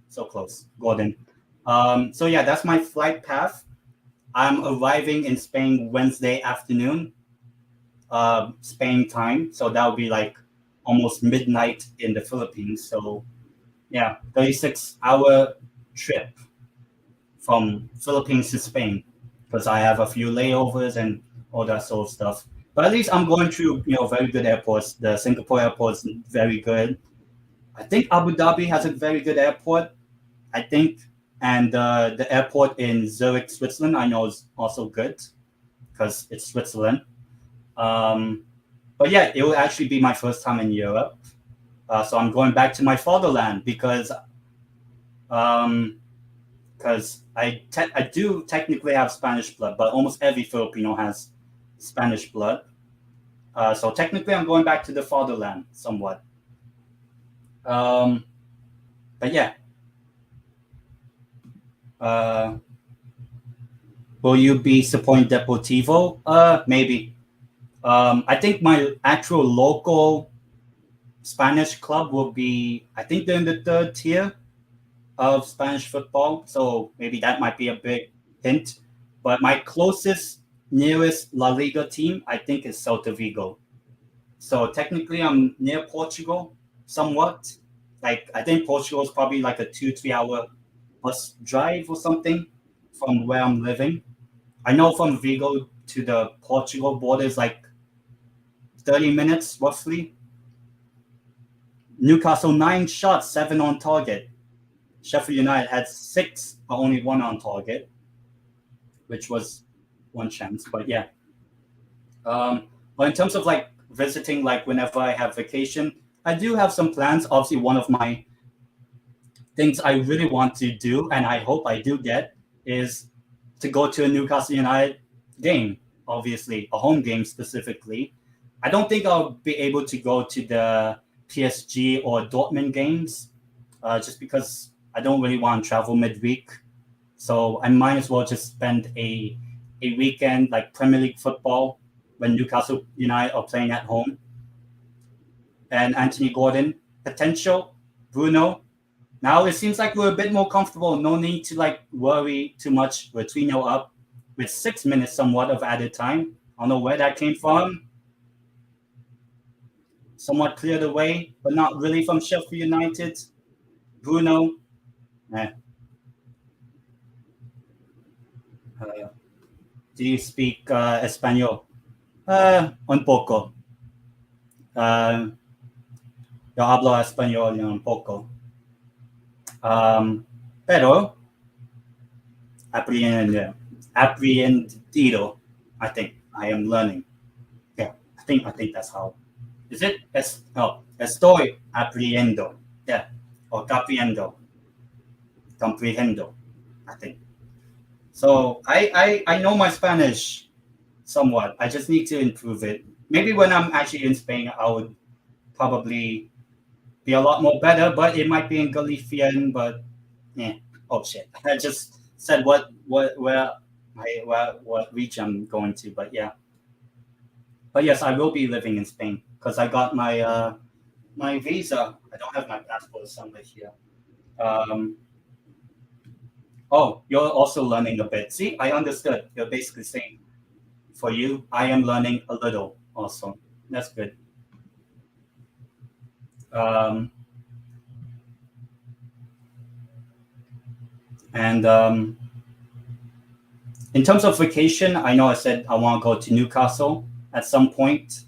A: so close, Gordon. So yeah, that's my flight path. I'm arriving in Spain Wednesday afternoon, Spain time. So that will be like almost midnight in the Philippines. So yeah, 36-hour trip from Philippines to Spain because I have a few layovers and all that sort of stuff. But at least I'm going through, very good airports. The Singapore airport is very good. I think Abu Dhabi has a very good airport. I think, and the airport in Zurich, Switzerland, I know is also good because it's Switzerland. But yeah, it will actually be my first time in Europe. So I'm going back to my fatherland because I do technically have Spanish blood, but almost every Filipino has Spanish blood. So technically, I'm going back to the fatherland somewhat. But yeah, will you be supporting Deportivo? Maybe. I think my actual local Spanish club will be. I think they're in the 3rd tier of Spanish football, so maybe that might be a big hint. But my closest, nearest La Liga team, I think, is Celta Vigo. So technically, I'm near Portugal, somewhat. Like I think Portugal is probably like a 2-3 hour bus drive or something from where I'm living. I know from Vigo to the Portugal border is like 30 minutes roughly. Newcastle 9 shots, 7 on target. Sheffield United had 6, but only 1 on target, which was 1 chance. But yeah. But in terms of like visiting, like whenever I have vacation, I do have some plans. Obviously, one of my things I really want to do, and I hope I do get, is to go to a Newcastle United game. obviously a home game specifically. I don't think I'll be able to go to the PSG or Dortmund games, just because I don't really want to travel midweek. So I might as well just spend a weekend like Premier League football when Newcastle United are playing at home, and Anthony Gordon potential, Bruno. Now it seems like we're a bit more comfortable. No need to like worry too much. We're 3-0 up with 6 minutes somewhat of added time. I don't know where that came from. Somewhat cleared away, but not really from Sheffield United. Bruno. Eh. Uh, do you speak Espanol? Un poco. Uh, yo hablo español un poco. Pero aprendido. I think I am learning. Yeah, I think that's how. Is it? Estoy aprendiendo. Yeah, or comprehendo. I think. So I know my Spanish somewhat. I just need to improve it. Maybe when I'm actually in Spain, I would probably be a lot more better. But it might be in Galician. But yeah. Oh shit! I just said what region I'm going to. But yeah. But yes, I will be living in Spain because I got my visa. I don't have my passport somewhere here. Um, oh, you're also learning a bit. See, I understood. You're basically saying for you, I am learning a little also. That's good. Um, and in terms of vacation, I know I said I want to go to Newcastle at some point.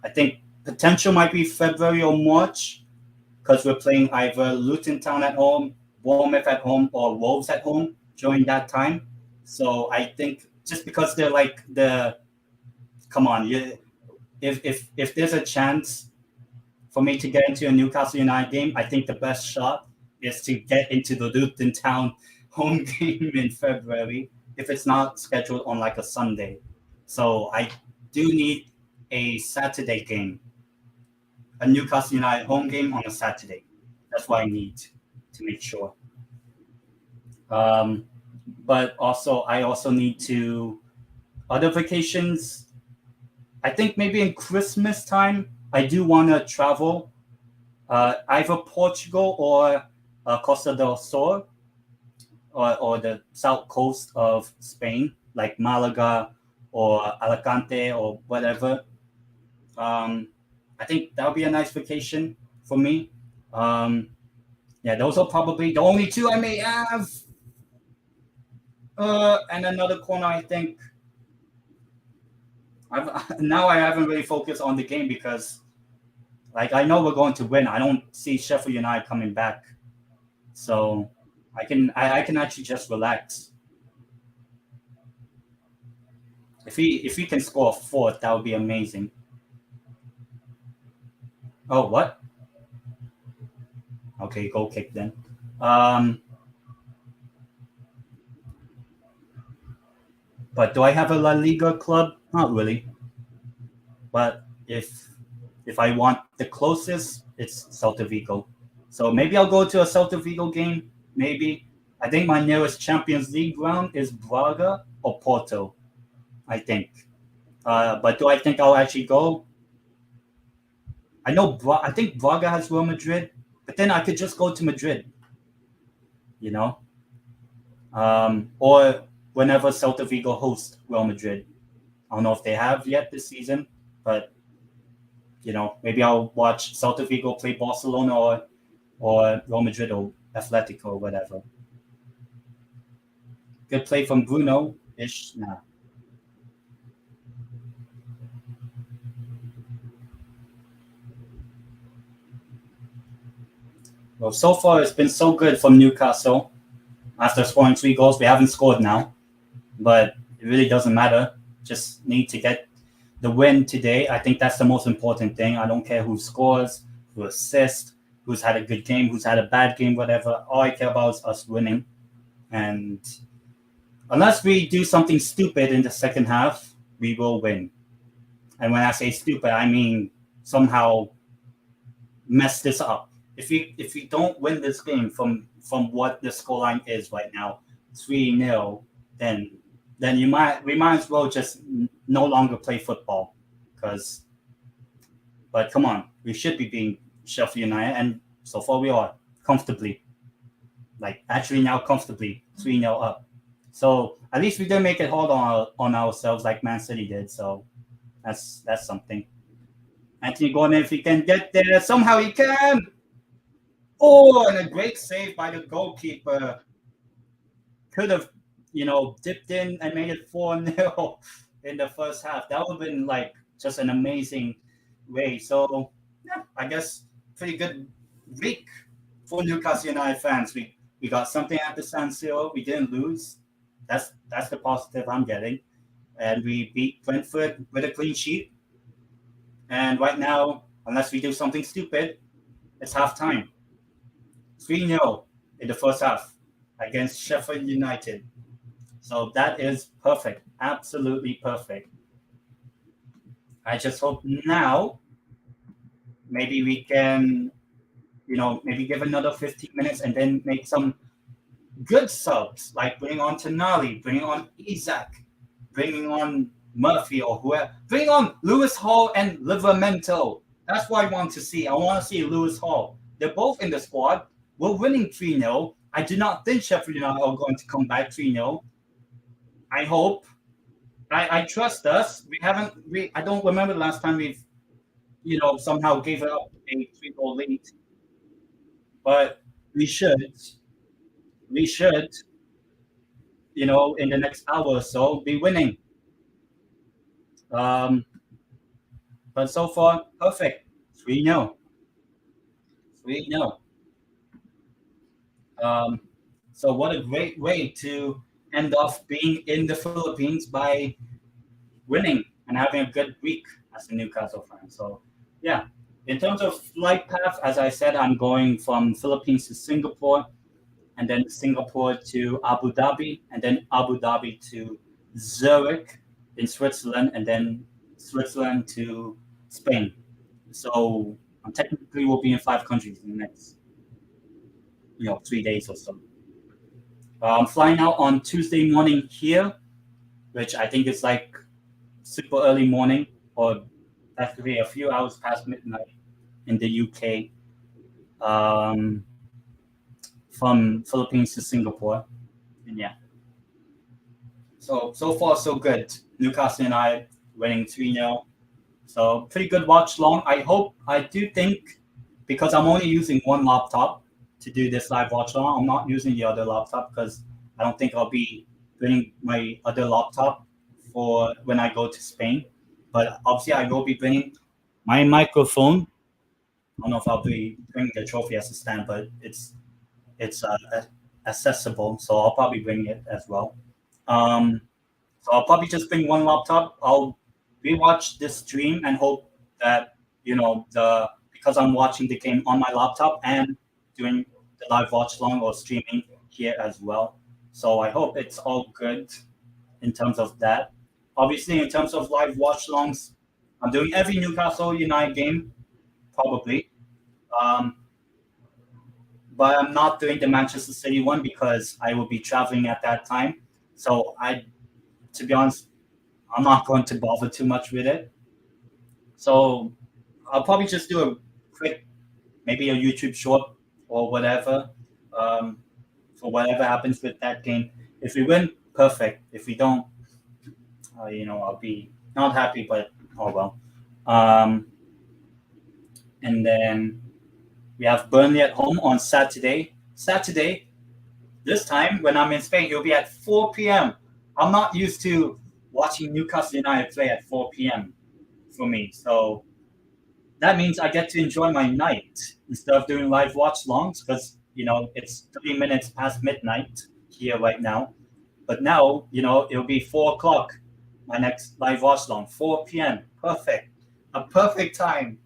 A: I think potential might be February or March because we're playing either Luton Town at home, Bournemouth at home, or Wolves at home during that time. So I think just because they're like the come on, if there's a chance for me to get into a Newcastle United game, I think the best shot is to get into the Luton Town home game in February if it's not scheduled on like a Sunday. So I do need a Saturday game, a Newcastle United home game on a Saturday. That's what I need to make sure. Um, but also, I also need to other vacations. I think maybe in Christmas time, I do want to travel either Portugal or Costa del Sol or the south coast of Spain, like Malaga or Alicante or whatever. Um, I think that would be a nice vacation for me. Um, yeah, those are probably the only two I may have. And another corner, I think. Now I haven't really focused on the game because, like, I know we're going to win. I don't see Sheffield United coming back, so I can actually just relax. If he can score a fourth, that would be amazing. Oh, what? Okay, goal kick then. Um, but do I have a La Liga club? Not really. But if I want the closest, it's Celta Vigo. So maybe I'll go to a Celta Vigo game. Maybe I think my nearest Champions League ground is Braga or Porto. I think. But do I think I'll actually go? I know. I think Braga has Real Madrid, but then I could just go to Madrid. You know, or whenever Celta Vigo hosts Real Madrid. I don't know if they have yet this season, but maybe I'll watch Celta Vigo play Barcelona or Real Madrid or Atletico or whatever. Good play from Bruno ish. Nah. Well, so far it's been so good from Newcastle. After scoring 3 goals, we haven't scored now, but it really doesn't matter. Just need to get the win today. I think that's the most important thing. I don't care who scores, who assists, who's had a good game, who's had a bad game, whatever. All I care about is us winning. And unless we do something stupid in the second half, we will win. And when I say stupid, I mean somehow mess this up. If we don't win this game from what the scoreline is right now, 3-0, then we might as well just no longer play football. Because, but come on, we should be being Sheffield United, and so far we are comfortably, like actually now comfortably 3-0 up. So at least we didn't make it hard on ourselves like Man City did. So that's something. Anthony Gordon, if he can get there, somehow he can. Oh, and a great save by the goalkeeper. Could have, dipped in and made it 4-0 in the first half. That would have been like just an amazing way. So, yeah, I guess pretty good week for Newcastle United fans. We got something at the San Siro. We didn't lose. That's the positive I'm getting. And we beat Brentford with a clean sheet. And right now, unless we do something stupid, it's halftime. 3-0 in the first half against Sheffield United. So that is perfect. Absolutely perfect. I just hope now maybe we can, maybe give another 15 minutes and then make some good subs, like bringing on Tonali, bringing on Isaac, bringing on Murphy or whoever. Bring on Lewis Hall and Livramento. That's what I want to see. I want to see Lewis Hall. They're both in the squad. We're winning 3-0. I do not think Sheffield United are going to come back 3-0. I hope. I trust us. I don't remember the last time we've, somehow gave up a 3-goal lead. But we should, in the next hour or so, be winning. But so far, perfect. 3-0. 3-0. So what a great way to end off being in the Philippines by winning and having a good week as a Newcastle fan. So, yeah. In terms of flight path, as I said, I'm going from Philippines to Singapore, and then Singapore to Abu Dhabi, and then Abu Dhabi to Zurich in Switzerland, and then Switzerland to Spain. So technically we'll be in 5 countries in the next 3 days or so. I'm flying out on Tuesday morning here, which I think is like super early morning, or actually a few hours past midnight in the UK, from Philippines to Singapore. And yeah. So far so good. Newcastle United winning 3-0. So pretty good watch long. I do think, because I'm only using one laptop to do this live watch long, I'm not using the other laptop because I don't think I'll be bringing my other laptop for when I go to Spain. But obviously I will be bringing my microphone. I don't know if I'll be bringing the trophy as a stand, but it's accessible, so I'll probably bring it as well. So I'll probably just bring one laptop. I'll rewatch this stream and hope that because I'm watching the game on my laptop and doing the live watch long or streaming here as well. So I hope it's all good in terms of that. Obviously, in terms of live watch longs, I'm doing every Newcastle United game, probably. But I'm not doing the Manchester City one because I will be traveling at that time. So to be honest, I'm not going to bother too much with it. So I'll probably just do a quick, maybe a YouTube short or whatever, for whatever happens with that game. If we win, perfect. If we don't, I'll be not happy, but oh well. And then we have Burnley at home on Saturday. This time when I'm in Spain, it'll be at 4 p.m. I'm not used to watching Newcastle United play at 4 p.m. for me. So that means I get to enjoy my night instead of doing live watch longs because, it's 3 minutes past midnight here right now. But now, it'll be 4 o'clock, my next live watch long, 4 p.m. Perfect. A perfect time,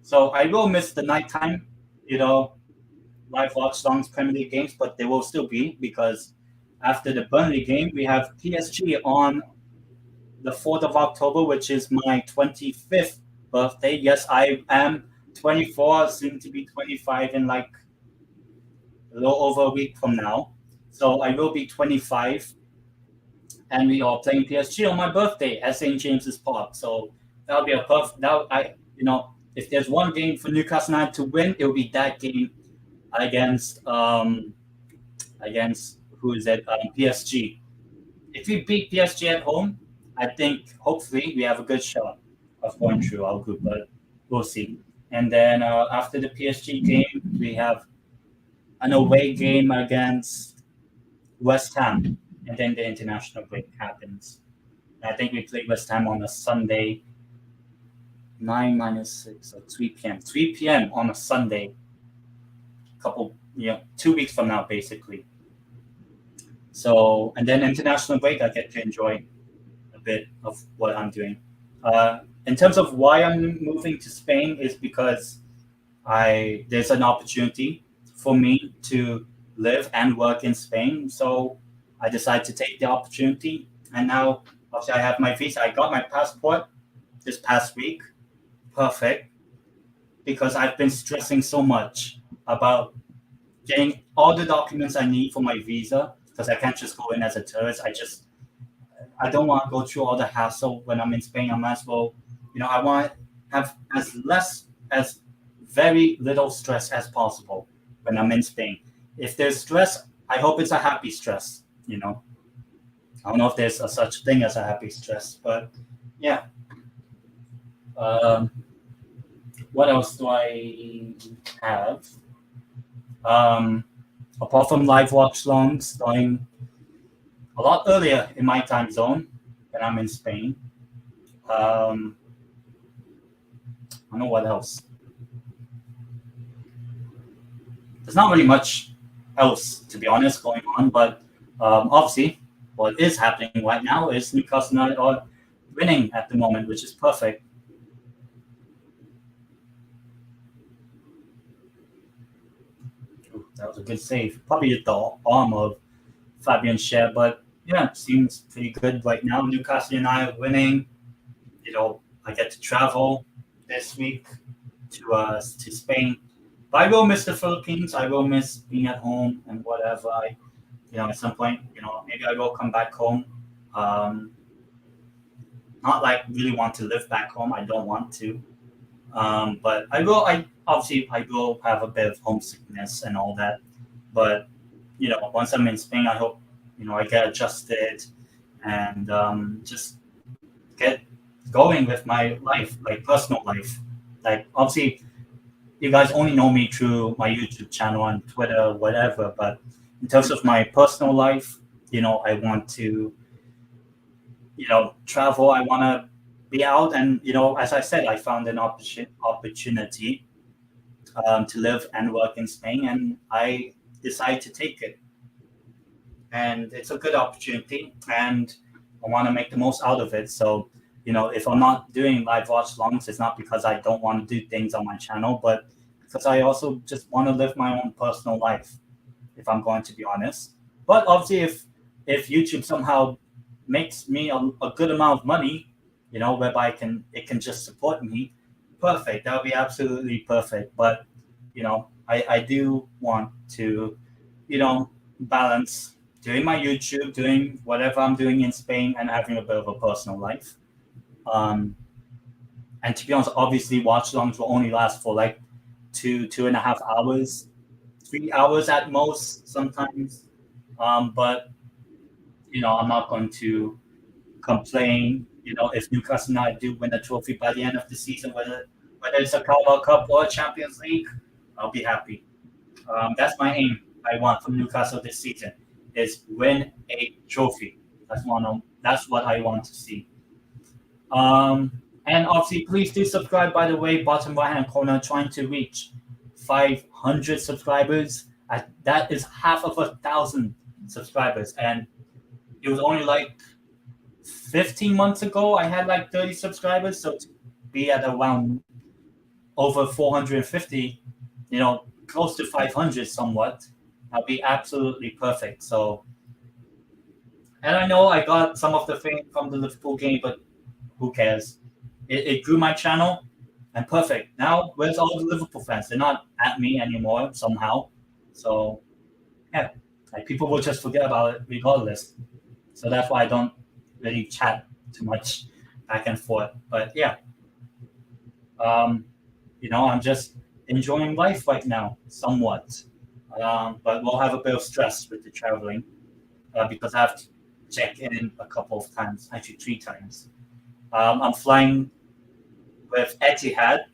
A: So I will miss the nighttime, live watch longs, Premier League games, but they will still be because after the Burnley game, we have PSG on the 4th of October, which is my 25th birthday. Yes, I am 24, soon to be 25 in like a little over a week from now. So I will be 25, and we are playing PSG on my birthday at St. James's Park. So that'll be a perfect. If there's one game for Newcastle United to win, it will be that game against who is it? PSG. If we beat PSG at home, I think hopefully we have a good shot of going through our group, but we'll see. And then after the PSG game, we have an away game against West Ham, and then the international break happens. I think we play West Ham on a Sunday, 9 minus 6, or 3 p.m. 3 p.m. on a Sunday, 2 weeks from now, basically. So, and then international break, I get to enjoy a bit of what I'm doing. In terms of why I'm moving to Spain is because there's an opportunity for me to live and work in Spain. So I decided to take the opportunity. And now, obviously, I have my visa. I got my passport this past week. Perfect. Because I've been stressing so much about getting all the documents I need for my visa, because I can't just go in as a tourist. I don't want to go through all the hassle when I'm in Spain. I might as well, I want to have as very little stress as possible when I'm in Spain. If there's stress, I hope it's a happy stress, I don't know if there's a such thing as a happy stress, but yeah. What else do I have? Apart from live watchalongs starting a lot earlier in my time zone when I'm in Spain. I don't know what else. There's not really much else, to be honest, going on, but obviously what is happening right now is Newcastle United are winning at the moment, which is perfect. Ooh, that was a good save. Probably at the arm of Fabian Schär, but yeah, seems pretty good right now. Newcastle United winning. I get to travel this week to Spain. But I will miss the Philippines. I will miss being at home and whatever. At some point, maybe I will come back home. Not like really want to live back home. I don't want to. But I will. I will have a bit of homesickness and all that. But once I'm in Spain, I hope I get adjusted and just get going with my life, like personal life. Like obviously, you guys only know me through my YouTube channel and Twitter, whatever. But in terms of my personal life, I want to, travel. I want to be out, and as I said, I found an opportunity to live and work in Spain, and I decided to take it. And it's a good opportunity, and I want to make the most out of it. So, if I'm not doing live watch longs, it's not because I don't want to do things on my channel, but because I also just want to live my own personal life, if I'm going to be honest. But obviously, if YouTube somehow makes me a good amount of money, whereby it can just support me, perfect. That would be absolutely perfect. But I do want to, balance doing my YouTube, doing whatever I'm doing in Spain, and having a bit of a personal life. And to be honest, obviously, watch-alongs will only last for like 2.5 hours, 3 hours at most sometimes. But I'm not going to complain. If Newcastle United do win a trophy by the end of the season, whether it's a Carabao Cup or a Champions League, I'll be happy. That's my aim. I want from Newcastle this season is win a trophy. That's what I want to see. And obviously, please do subscribe. By the way, bottom right hand corner, trying to reach 500 subscribers. That is half of 1,000 subscribers, and it was only like 15 months ago I had like 30 subscribers. So to be at around over 450, close to 500 somewhat, that'll be absolutely perfect. So And I know I got some of the fame from the Liverpool game, but who cares? It grew my channel, and perfect. Now, where's all the Liverpool fans? They're not at me anymore somehow. So yeah, like people will just forget about it regardless. So that's why I don't really chat too much back and forth. But yeah, um, I'm just enjoying life right now, somewhat. But we'll have a bit of stress with the traveling because I have to check in a couple of times, actually 3 times. I'm flying with Etihad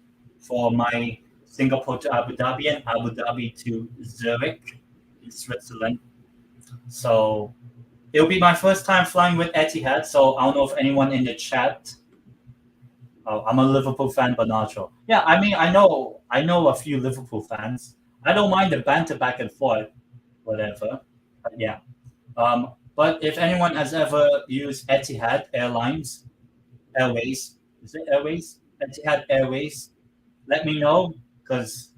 A: for my Singapore to Abu Dhabi and Abu Dhabi to Zurich in Switzerland. So it'll be my first time flying with Etihad. So I don't know if anyone in the chat. Oh, I'm a Liverpool fan, but not sure. Yeah, I mean, I know a few Liverpool fans. I don't mind the banter back and forth, whatever. But yeah. But if anyone has ever used Etihad Airways, is it Airways? Etihad Airways, let me know because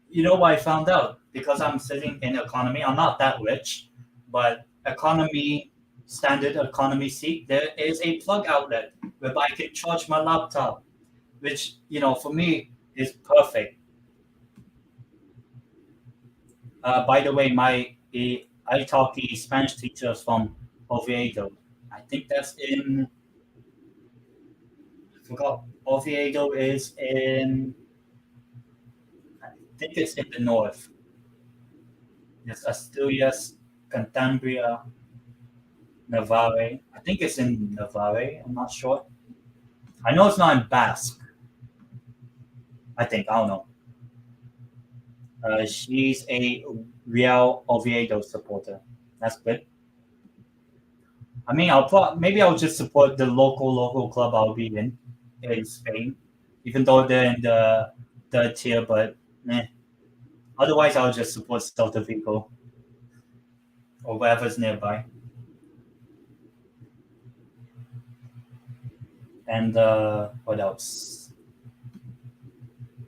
A: you know what I found out? Because I'm sitting in economy, I'm not that rich, but economy, standard economy seat, there is a plug outlet whereby I can charge my laptop, which, for me is perfect. By the way, my Italki Spanish teacher is from Oviedo. I think that's I forgot. Oviedo is I think it's in the north. Yes, Asturias, Cantabria, Navarre. I think it's in Navarre. I'm not sure. I know it's not in Basque. I think. I don't know. She's a Real Oviedo supporter. That's good. I mean, maybe I'll just support the local club I'll be in Spain, even though they're in the third tier. But otherwise, I'll just support Celta Vigo or wherever's nearby. And what else?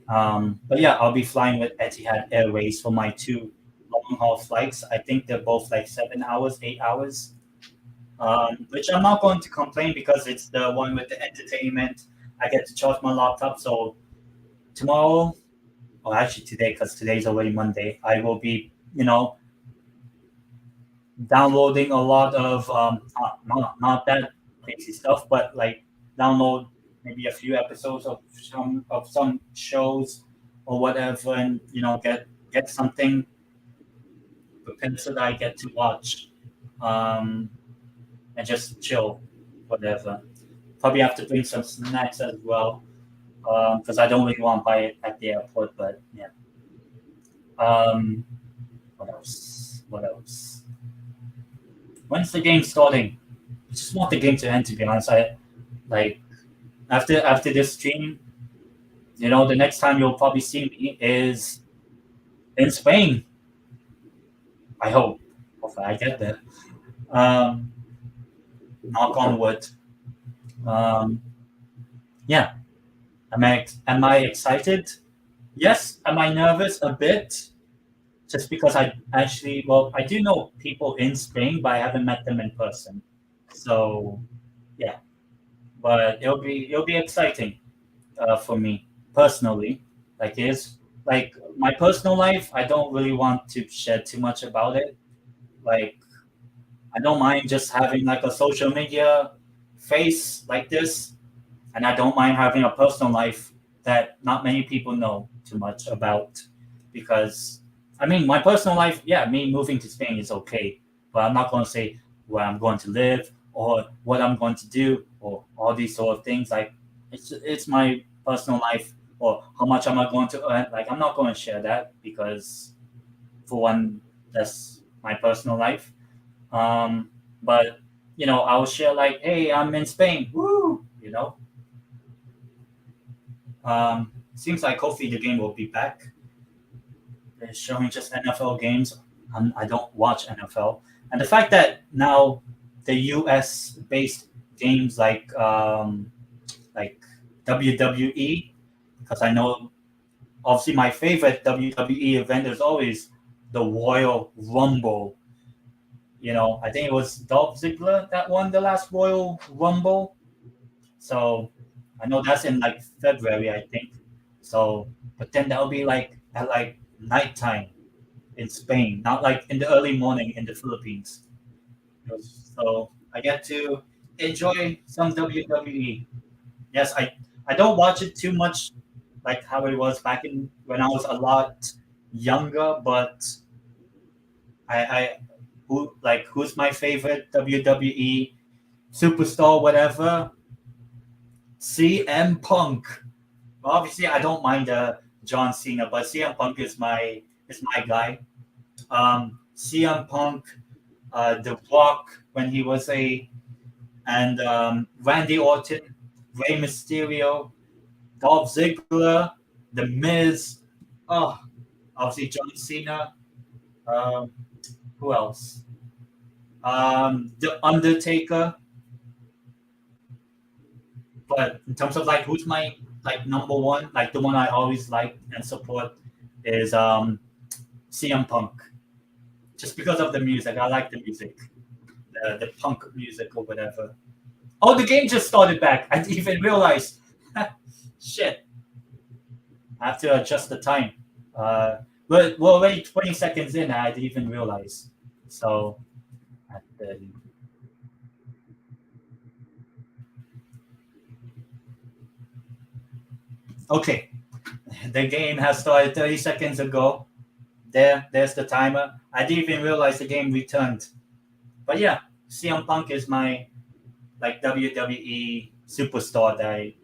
A: But yeah, I'll be flying with Etihad Airways for my 2 long haul flights. I think they're both like 7 hours, 8 hours. Which I'm not going to complain because it's the one with the entertainment. I get to charge my laptop. So tomorrow, or actually today, because today's already Monday, I will be, downloading a lot of not that crazy stuff, but like download maybe a few episodes of some shows or whatever, and get something prepared so that I get to watch, um, and just chill, whatever. Probably have to bring some snacks as well because I don't really want to buy it at the airport. But yeah. What else? What else? When's the game starting? I just want the game to end. To be honest, I like after this stream. The next time you'll probably see me is in Spain. I hope. Hopefully, I get there. Um, Knock on wood. Um, yeah. Am I excited? Yes. Am I nervous? A bit. Just because I do know people in Spain, but I haven't met them in person. So yeah, but it'll be exciting for me personally. Like my personal life, I don't really want to share too much about it. Like I don't mind just having like a social media face like this, and I don't mind having a personal life that not many people know too much about because I mean my personal life, yeah, me moving to Spain is okay, but I'm not going to say where I'm going to live or what I'm going to do or all these sort of things. Like it's my personal life or how much am I going to earn. Like I'm not going to share that because for one, that's my personal life. But I'll share like, hey, I'm in Spain. Woo! Seems like hopefully the game will be back. They're showing just NFL games. I don't watch NFL, and the fact that now the U.S. based games like WWE, because I know obviously my favorite WWE event is always the Royal Rumble. I think it was Dolph Ziggler that won the last Royal Rumble. So I know that's in like February, I think. So, but then that'll be like at like nighttime in Spain, not like in the early morning in the Philippines. So I get to enjoy some WWE. Yes, I don't watch it too much like how it was back in when I was a lot younger, but I who's my favorite WWE superstar, whatever? CM Punk. Well, obviously, I don't mind John Cena, but CM Punk is my guy. CM Punk, The Rock when he was and Randy Orton, Rey Mysterio, Dolph Ziggler, The Miz. Oh, obviously John Cena. Um, who else? The Undertaker. But in terms of like who's my like number one, like the one I always like and support is CM Punk. Just because of the music. I like the music. The punk music or whatever. Oh, the game just started back. I didn't even realize. Shit. I have to adjust the time. We're already 20 seconds in. I didn't even realize. So, at the, okay. The game has started 30 seconds ago. There's the timer. I didn't even realize the game returned. But yeah, CM Punk is my like WWE superstar that I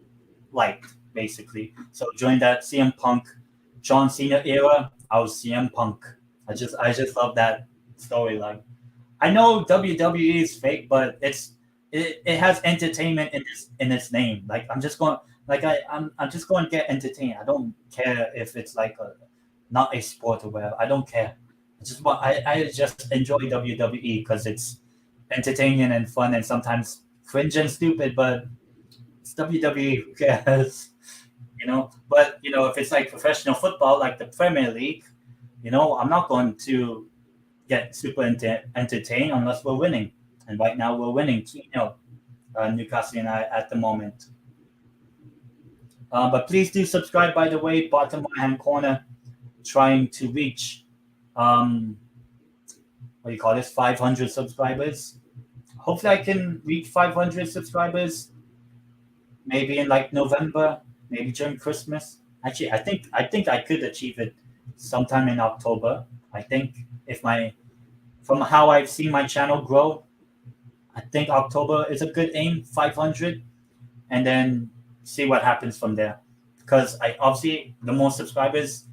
A: liked basically. So during that CM Punk, John Cena era, I was CM Punk. I just love that storyline. I know WWE is fake, but it has entertainment in its name. Like I'm just going like I'm just going to get entertained. I don't care if it's like a not a sport or whatever. I don't care. I just enjoy WWE because it's entertaining and fun and sometimes cringe and stupid, but it's WWE. Who cares? But if it's like professional football, like the Premier League, I'm not going to get super entertained unless we're winning. And right now we're winning 2-0, Newcastle United at the moment. But please do subscribe, by the way, bottom right hand corner, trying to reach, um, what do you call this, 500 subscribers. Hopefully I can reach 500 subscribers maybe in like November, maybe during Christmas. Actually, I think I could achieve it sometime in October. I think if my from how I've seen my channel grow, I think October is a good aim, 500, and then see what happens from there. Because I obviously the more subscribers,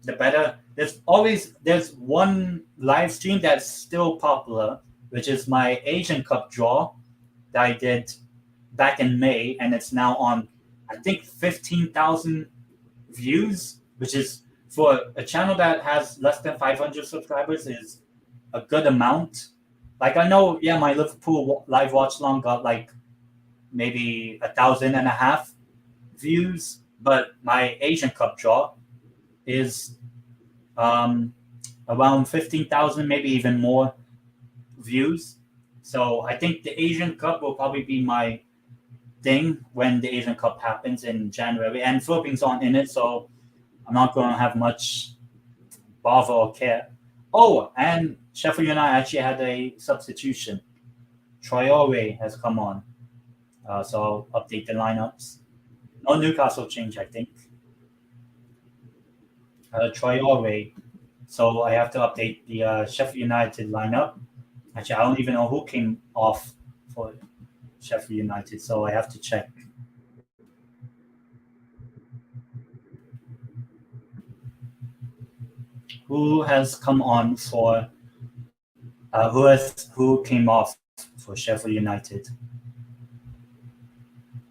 A: the better. There's one live stream that's still popular, which is my Asian Cup draw that I did back in May, and it's now on I think 15,000 views, which is for a channel that has less than 500 subscribers is a good amount. Like I know, yeah, my Liverpool live watch long got like maybe 1,500 views, but my Asian Cup draw is um, around 15,000, maybe even more views. So I think the Asian Cup will probably be my thing when the Asian Cup happens in January, and Philippines aren't in it, so I'm not going to have much bother or care. Oh, and Sheffield United actually had a substitution. Traore has come on, so I'll update the lineups. No Newcastle change, I think. Traore. So I have to update the Sheffield United lineup. Actually, I don't even know who came off for Sheffield United, so I have to check. Who has come on for? Who came off for Sheffield United?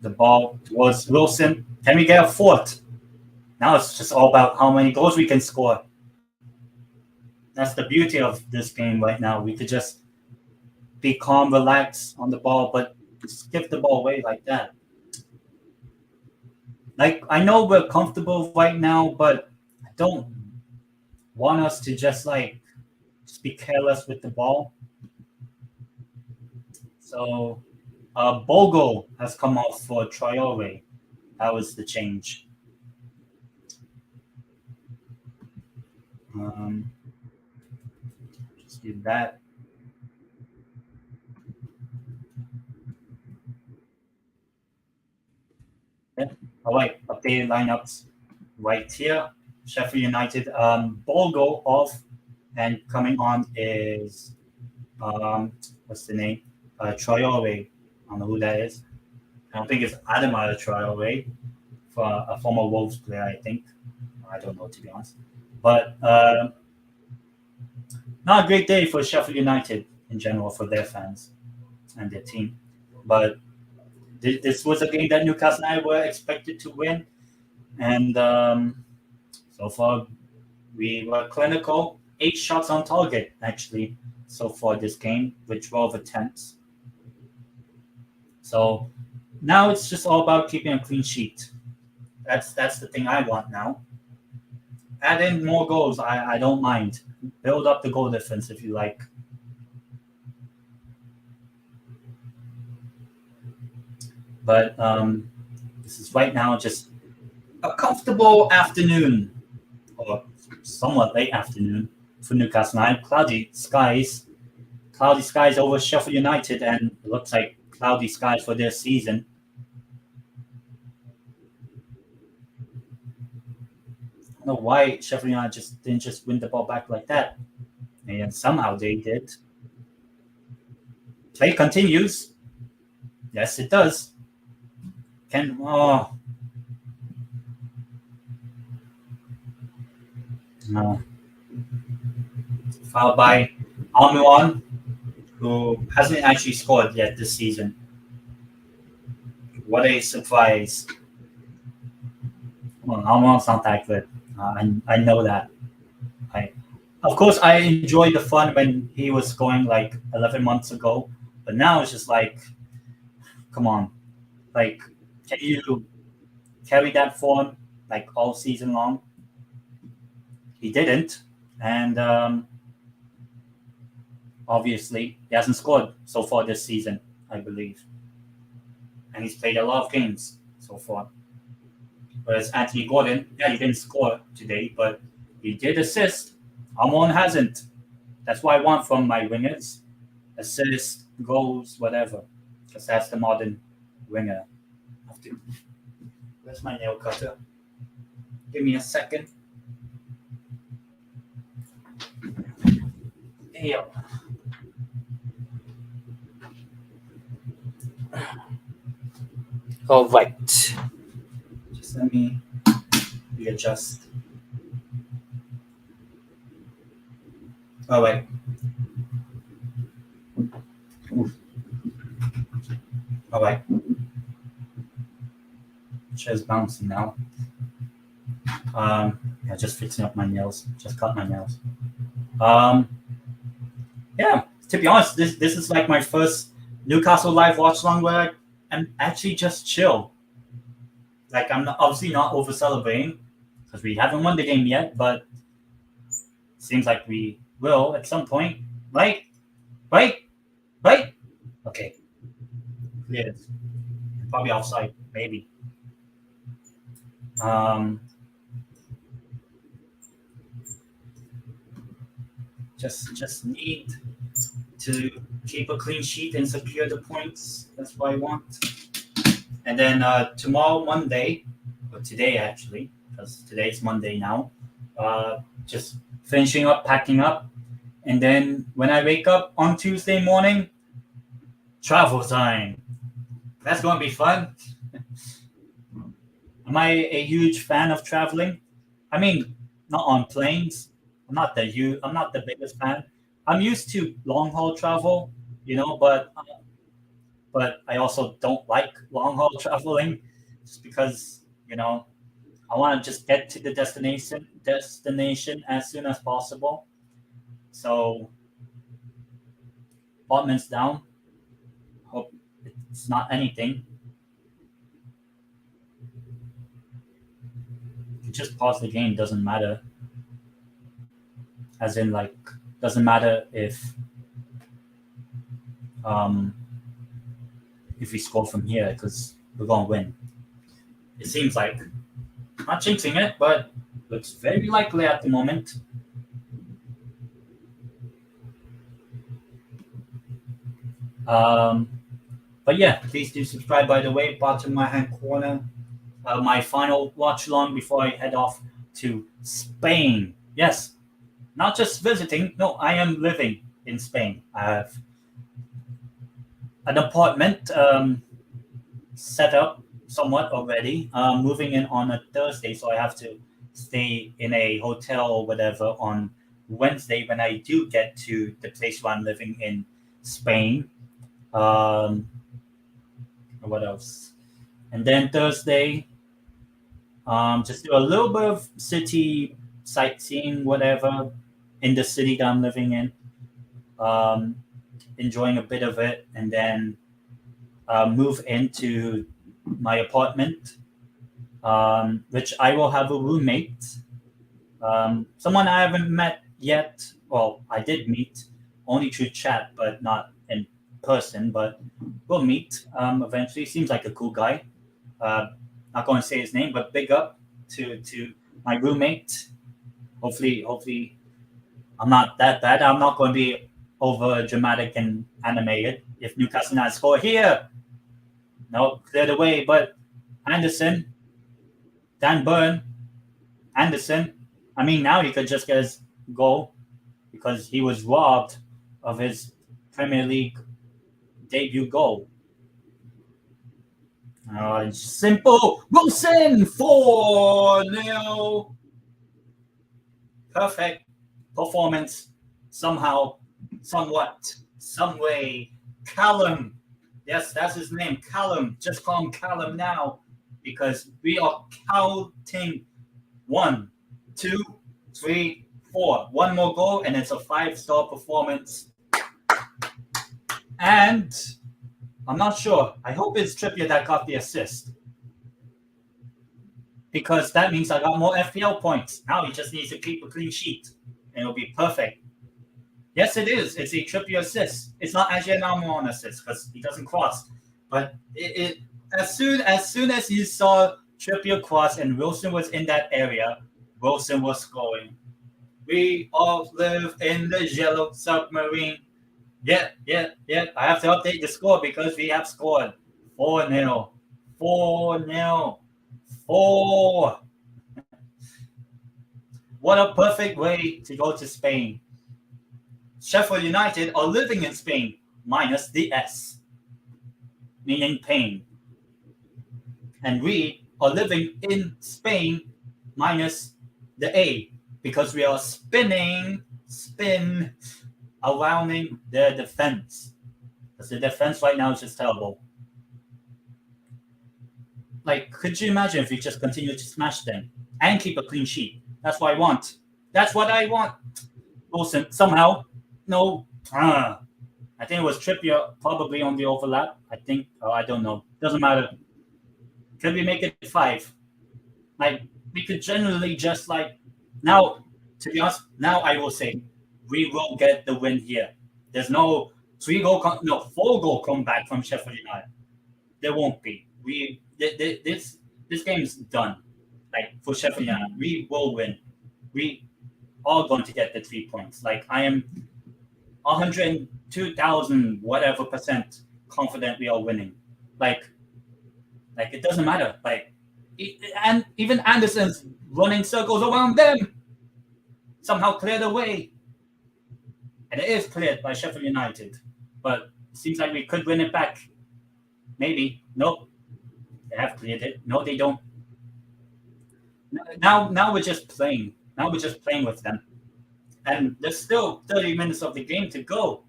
A: The ball was Wilson. Can we get a fourth? Now it's just all about how many goals we can score. That's the beauty of this game right now. We could just be calm, relax on the ball, but just give the ball away like that. Like I know we're comfortable right now, but I don't want us to just be careless with the ball. So Bogo has come off for Traore. That was the change. Um, just do that. Yeah. All right, updated lineups right here. Sheffield United, Bogo off, and coming on is what's the name? Traore. I don't know who that is. I don't think it's Adamada Traore, for a former Wolves player, I think. I don't know, to be honest. But not a great day for Sheffield United in general, for their fans and their team. But this was a game that Newcastle United were expected to win. And so far, we were clinical. 8 shots on target, actually, so far this game, with 12 attempts. So now it's just all about keeping a clean sheet. That's the thing I want now. Add in more goals. I don't mind. Build up the goal difference if you like. But this is right now just a comfortable afternoon, or somewhat late afternoon for Newcastle United. Cloudy skies over Sheffield United, and it looks like cloudy skies for their season. I don't know why Sheffield United didn't just win the ball back like that, and somehow they did. Play continues. Yes, it does. No. Followed by Almiron, who hasn't actually scored yet this season. What a surprise. Well, Almiron's not that good. I know that. Of course, I enjoyed the fun when he was scoring like 11 months ago, but now it's just like, come on. Like, can you carry that form like all season long? He didn't. And obviously, he hasn't scored so far this season, I believe. And he's played a lot of games so far. Whereas Anthony Gordon, yeah, he didn't score today, but he did assist. Amon hasn't. That's what I want from my wingers. Assist, goals, whatever. Because that's the modern winger. Where's my nail cutter? Give me a second. Yeah. All right. Just let me readjust. All right. All right. Chair's bouncing now. Yeah, just fixing up my nails. Just cut my nails. Yeah, to be honest, this is like my first Newcastle live watch along where I'm actually just chill. Like, I'm obviously not over celebrating because we haven't won the game yet, but it seems like we will at some point. Right? Okay. Cleared. Probably offside, maybe. Just need to keep a clean sheet and secure the points. That's what I want. And then tomorrow, Monday, or today actually, because today's Monday now, just finishing up, packing up. And then when I wake up on Tuesday morning, travel time. That's going to be fun. Am I a huge fan of traveling? I mean, not on planes. I'm not the biggest fan. I'm used to long haul travel, but I also don't like long haul traveling, just because I want to just get to the destination as soon as possible. So, apartments down. Hope it's not anything. You just pause the game. Doesn't matter. As in, like, doesn't matter if if we score from here because we're gonna win. It seems like, not jinxing it, but looks very likely at the moment. Um, but yeah, please do subscribe. By the way, bottom right hand corner, my final watch along before I head off to Spain. Yes, not just visiting. No, I am living in Spain. I have an apartment set up somewhat already. Moving in on a Thursday, so I have to stay in a hotel or whatever on Wednesday when I do get to the place where I'm living in Spain. Um, what else? And then Thursday, just do a little bit of city sightseeing, whatever, in the city that I'm living in. Um, Enjoying a bit of it, and then move into my apartment, which I will have a roommate, someone I haven't met yet. Well, I did meet only through chat, but not in person. But we'll meet eventually. Seems like a cool guy. Uh, not going to say his name, but big up to my roommate. Hopefully, I'm not that bad. I'm not going to be over dramatic and animated. If Newcastle United score here, no, cleared away. But Anderson, Dan Burn, Anderson. I mean, now he could just get his goal because he was robbed of his Premier League debut goal. Simple Wilson 4-0. Perfect performance. Somehow, somewhat, some way. Callum. Yes, that's his name. Callum. Just call him Callum now because we are counting 1, 2, 3, 4. One more goal, and it's a 5-star performance. And I'm not sure. I hope it's Trippier that got the assist. Because that means I got more FPL points. Now he just needs to keep a clean sheet, and it'll be perfect. Yes, it is. It's a Trippier assist. It's not actually an Almiron assist because he doesn't cross. But as soon as you saw Trippier cross and Wilson was in that area, Wilson was scoring. We all live in the yellow submarine. Yeah. I have to update the score because we have scored 4-0. 4-0. 4. What a perfect way to go to Spain. Sheffield United are living in Spain, minus the S, meaning pain. And we are living in Spain, minus the A, because we are spin, allowing their defense. Because the defense right now is just terrible. Like, could you imagine if we just continue to smash them and keep a clean sheet? That's what I want. That's what I want. Wilson, somehow, no. I think it was Trippier probably on the overlap. I think, I don't know. Doesn't matter. Could we make it 5? Like, we could generally just now, to be honest, now I will say we will get the win here. There's no 4-goal comeback from Sheffield United. There won't be. This game is done. Like, for Sheffield United, we will win. We are going to get the 3 points. Like, I am 102,000 whatever percent confident we are winning. Like it doesn't matter. And even Anderson's running circles around them somehow cleared away. And it is cleared by Sheffield United. But it seems like we could win it back. Maybe. Nope. They have cleared it. No, they don't. Now we're just playing. Now we're just playing with them. And there's still 30 minutes of the game to go.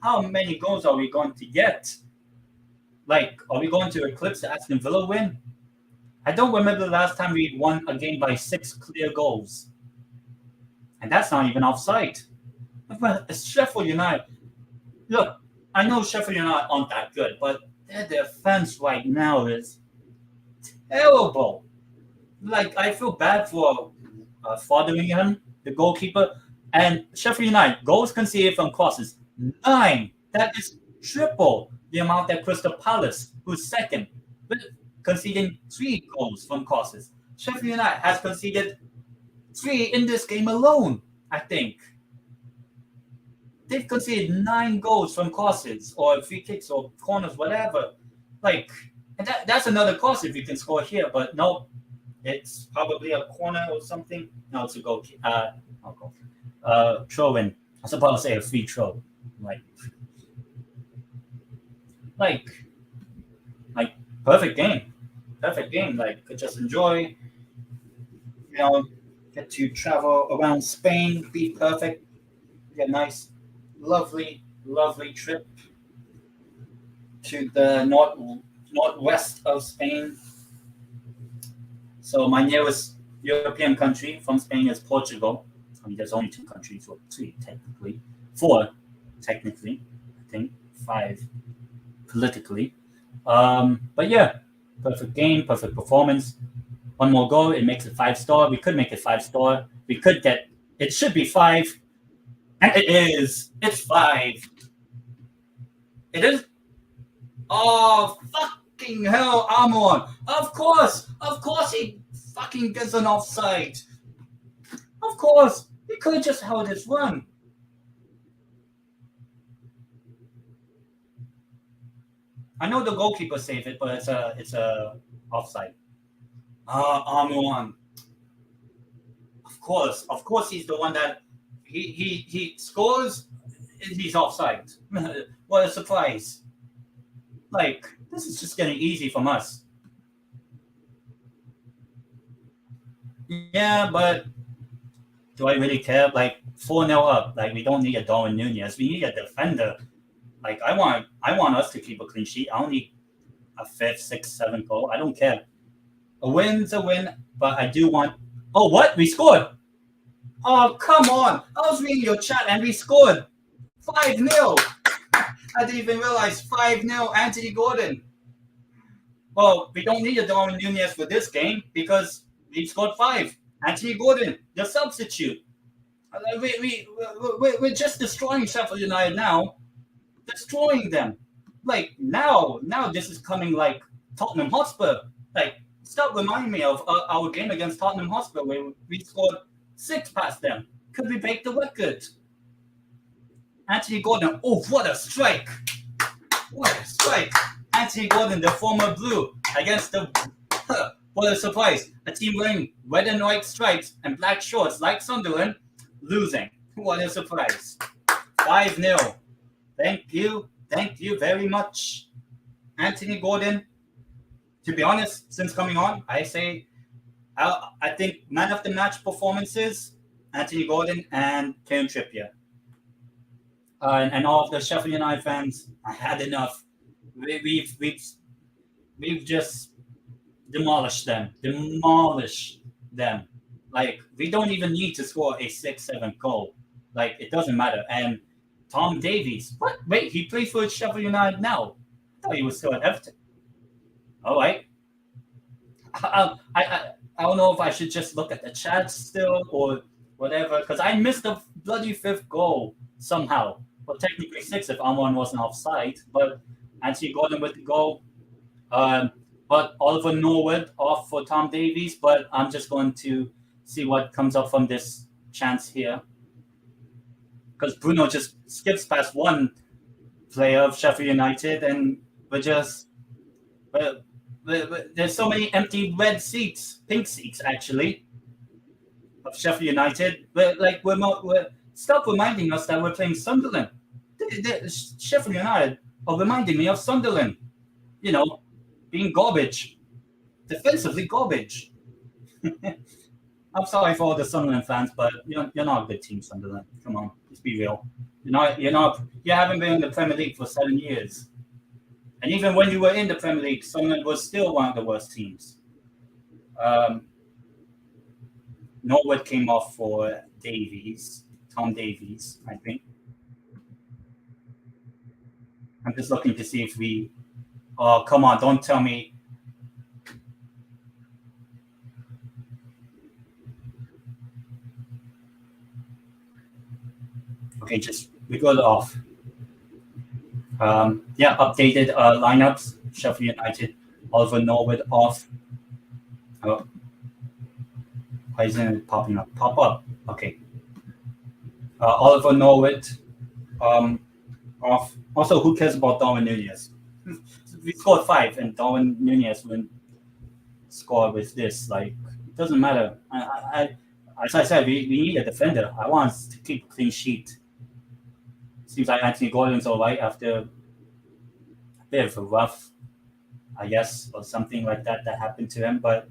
A: How many goals are we going to get? Like, are we going to eclipse the Aston Villa win? I don't remember the last time we won a game by 6 clear goals. And that's not even offside. It's Sheffield United. Look, I know Sheffield United aren't that good, but their defense right now is terrible. Like, I feel bad for Fotheringham, the goalkeeper. And Sheffield United, goals conceded from crosses, 9. That is triple. the amount that Crystal Palace, who's second, with conceding 3 goals from crosses. Sheffield United has conceded 3 in this game alone, I think. They've conceded 9 goals from crosses or free kicks or corners, whatever. Like, and that's another cross if you can score here, but no, it's probably a corner or something. No, it's a goal. Throw in. I was about to say a free throw. Like, like, like perfect game. Perfect game. Like, could just enjoy, you know, get to travel around Spain, be perfect, get nice, lovely, lovely trip to the northwest of Spain. So my nearest European country from Spain is Portugal. I mean, there's only 2 countries, or 3 technically, 4 technically, I think 5 politically. But yeah, perfect game, perfect performance. 1 more goal, it makes it 5-star. We could make it 5-star. We could get it. Should be 5, and it is. It's 5. It is. Oh fucking hell, Amon! Of course, he fucking gets an offside. Of course, he could have just held his run. I know the goalkeeper saved it, but it's a offside. Amon. Of course, he's the one that he scores. He's offside. What a surprise! Like, this is just getting easy from us. Yeah, but do I really care? Like 4-0 up. Like, we don't need a Darwin Nunez. We need a defender. Like, I want us to keep a clean sheet. I don't need a 5th, 6th, 7th goal. I don't care. A win's a win, but I do want. Oh, what? We scored. Oh, come on. I was reading your chat and we scored 5-0. I didn't even realize 5-0 Anthony Gordon. Well, we don't need a Darwin Nunez for this game because we scored 5. Anthony Gordon, the substitute. We're just destroying Sheffield United now. Destroying them. Like, now this is coming like Tottenham Hotspur. Like, stop reminding me of our game against Tottenham Hotspur where we scored 6 past them. Could we break the record? Anthony Gordon. Oh, what a strike! What a strike! Anthony Gordon, the former Blue, against the. What a surprise! A team wearing red and white stripes and black shorts like Sunderland, losing. What a surprise! 5-0. Thank you very much, Anthony Gordon. To be honest, since coming on, I think man of the match performances, Anthony Gordon and Kieran Trippier. And all of the Sheffield United fans, I had enough. We've just demolished them. Like, we don't even need to score a 6-7 goal. Like, it doesn't matter. And Tom Davies, what? Wait, he plays for Sheffield United now. I thought he was still at Everton. All right. I don't know if I should just look at the chat still or whatever, because I missed the bloody 5th goal somehow. Well, technically 6 if Amon wasn't offside, but Anthony Gordon with the goal. But Oliver Norwood off for Tom Davies, but I'm just going to see what comes up from this chance here. Because Bruno just skips past one player of Sheffield United, and we're just. There's so many empty red seats, pink seats actually, of Sheffield United. We're stop reminding us that we're playing Sunderland. Sheffield United are reminding me of Sunderland. You know, being garbage, defensively garbage. I'm sorry for all the Sunderland fans, but you're not a good team, Sunderland. Come on, let's be real. You haven't been in the Premier League for 7 years. And even when you were in the Premier League, Sunderland was still one of the worst teams. Norwood came off for Tom Davies, I think. I'm just looking to see if we. Oh, come on! Don't tell me. Okay, we got it off. Yeah, updated lineups. Sheffield United, Oliver Norwood off. Oh, why isn't it popping up? Pop up. Okay. Oliver Norwood um, off. Also, who cares about Darwin Nunez? We scored five, and Darwin Nunez wouldn't score with this. Like, it doesn't matter. As I said, we need a defender. I want us to keep a clean sheet. Seems like Anthony Gordon's all right after a bit of a rough, I guess, or something like that that happened to him. But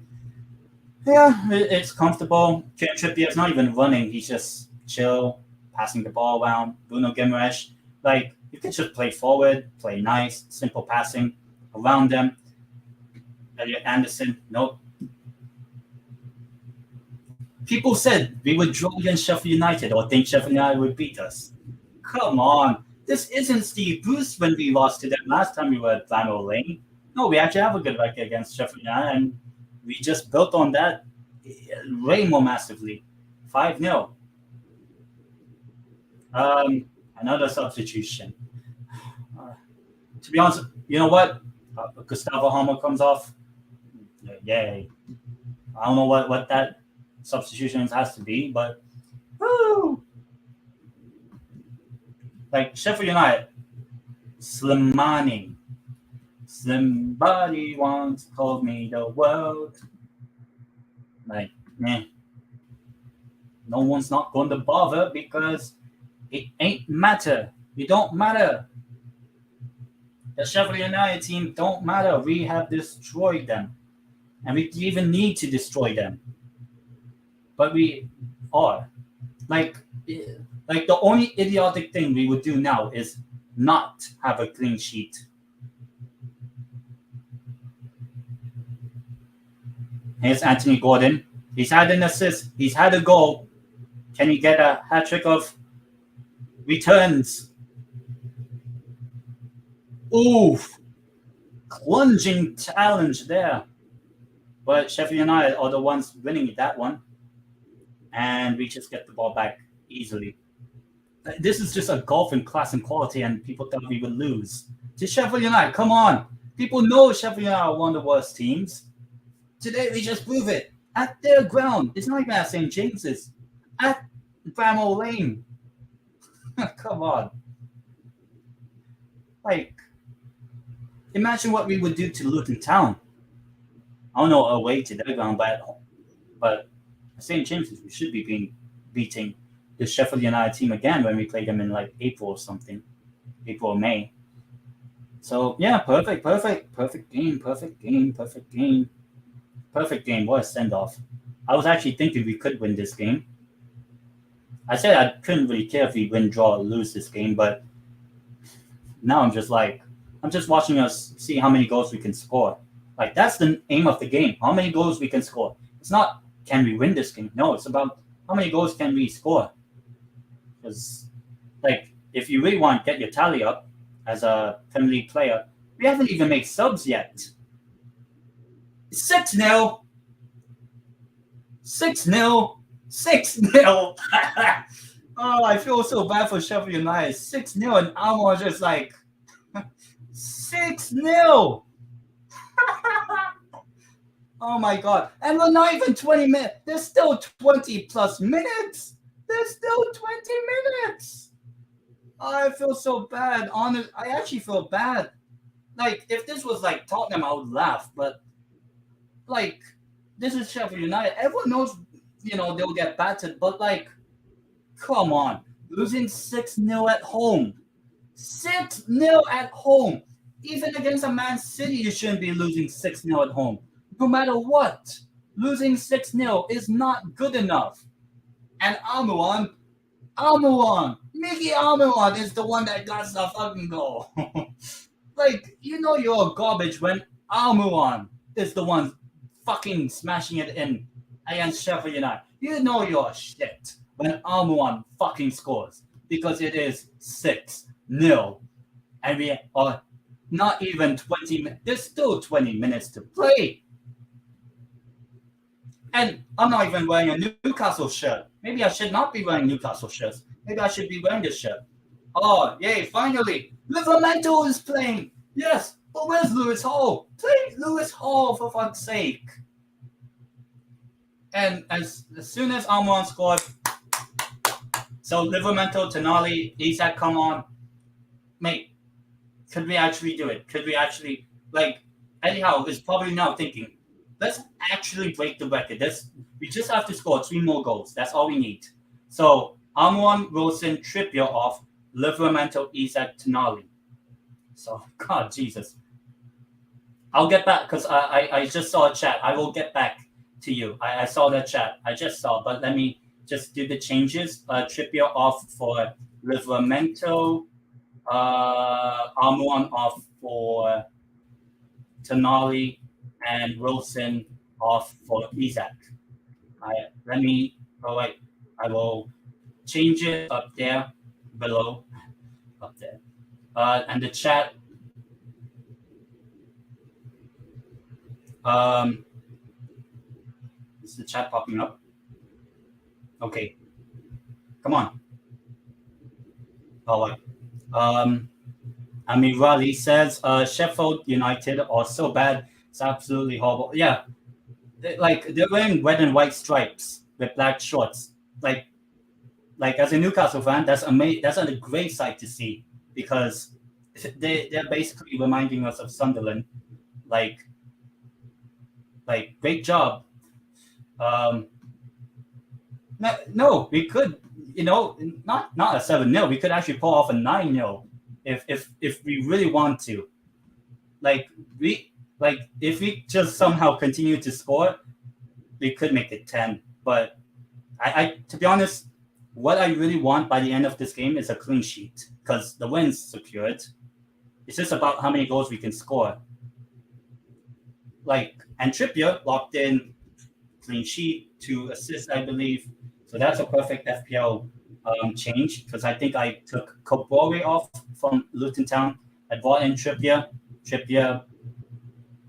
A: yeah, it's comfortable. Kieran Trippier's not even running. He's just chill, passing the ball around. Bruno Guimaraes, like, you can just play forward, play nice, simple passing around them. Elliot Anderson, nope. People said we would draw against Sheffield United or think Sheffield United would beat us. Come on. This isn't Steve Bruce when we lost to them last time we were at Bramall Lane. No, we actually have a good record against Sheffield United, and we just built on that way more massively. 5-0. Another substitution. To be honest, you know what? Gustavo Hammer comes off. Yay. I don't know what that substitution has to be, but woo! Like Sheffield United, Slimani. Somebody once told me the world. Like, no one's not going to bother because it ain't matter. It don't matter. The Sheffield United team don't matter. We have destroyed them. And we even need to destroy them. But we are. Like the only idiotic thing we would do now is not have a clean sheet. Here's Anthony Gordon. He's had an assist. He's had a goal. Can he get a hat trick of returns? Oof. Plunging challenge there. But Sheffield United are the ones winning that one. And we just get the ball back easily. This is just a golfing class and quality, and people thought we would lose. To Sheffield United, come on. People know Sheffield United are one of the worst teams. Today, we just prove it. At their ground. It's not even at St. James's. At Bramall Lane. Come on. Like, imagine what we would do to Luton Town. I don't know, away to their ground, but St. James's, we should be beating the Sheffield United team again when we play them in like April or something. April or May. So, yeah, perfect game. Perfect game. What a send-off. I was actually thinking we could win this game. I said I couldn't really care if we win, draw, or lose this game, but now I'm just watching us see how many goals we can score. Like, that's the aim of the game. How many goals we can score. It's not, can we win this game? No, it's about how many goals can we score. Because, like, if you really want to get your tally up as a Premier League player, we haven't even made subs yet. 6-0. 6-0. 6-0. Oh, I feel so bad for Sheffield United. 6-0, and I'm just like, 6-0. Oh my God. And we're not even 20 minutes. There's still 20 plus minutes. There's still 20 minutes. Oh, I feel so bad. Honest, I actually feel bad. Like, if this was like Tottenham, I would laugh. But, like, this is Sheffield United. Everyone knows, they'll get battered. But, like, come on. Losing 6-0 at home. 6-0 at home. Even against a Man City, you shouldn't be losing 6-0 at home. No matter what, losing 6-0 is not good enough. And Mickey Almiron is the one that got the fucking goal. Like, you're garbage when Almiron is the one fucking smashing it in against Sheffield United. You're shit when Almiron fucking scores because it is 6-0. And we are not even 20 minutes. There's still 20 minutes to play. And I'm not even wearing a Newcastle shirt. Maybe I should not be wearing Newcastle shirts. Maybe I should be wearing this shirt. Oh, yay, finally. Livermore is playing. Yes, but where's Lewis Hall? Play Lewis Hall, for fuck's sake. And as soon as Almiron scored, so Livermore, Tonali, Isak, come on. Mate, could we actually do it? Could we actually, like, Eddie Howe is probably now thinking, let's actually break the record. We just have to score 3 more goals. That's all we need. So, Almiron, Wilson, Trippier off, Livermore, Isak, Tonali. So, God, Jesus. I'll get back, because I just saw a chat. I will get back to you. I saw that chat. I just saw, but let me just do the changes. Trippier off for Livermore. Almiron off for Tonali, and Wilson off for Isak. Let me, all right, I will change it up there, below, up there. And the chat, is the chat popping up? Okay. Come on. All right. Amirali says, Sheffield United are so bad. It's absolutely horrible. Yeah. They're wearing red and white stripes with black shorts. Like as a Newcastle fan, that's amazing. That's a great sight to see, because they're basically reminding us of Sunderland. Like great job. No, we could, not a 7-0. We could actually pull off a 9-0 if we really want to. If we just somehow continue to score, we could make it 10. But I to be honest, what I really want by the end of this game is a clean sheet, because the win's secured. It's just about how many goals we can score. And Trippier locked in, clean sheet, 2 assists, I believe. So that's a perfect FPL change, because I think I took Kabore off from Luton Town. I brought in Trippier. Trippier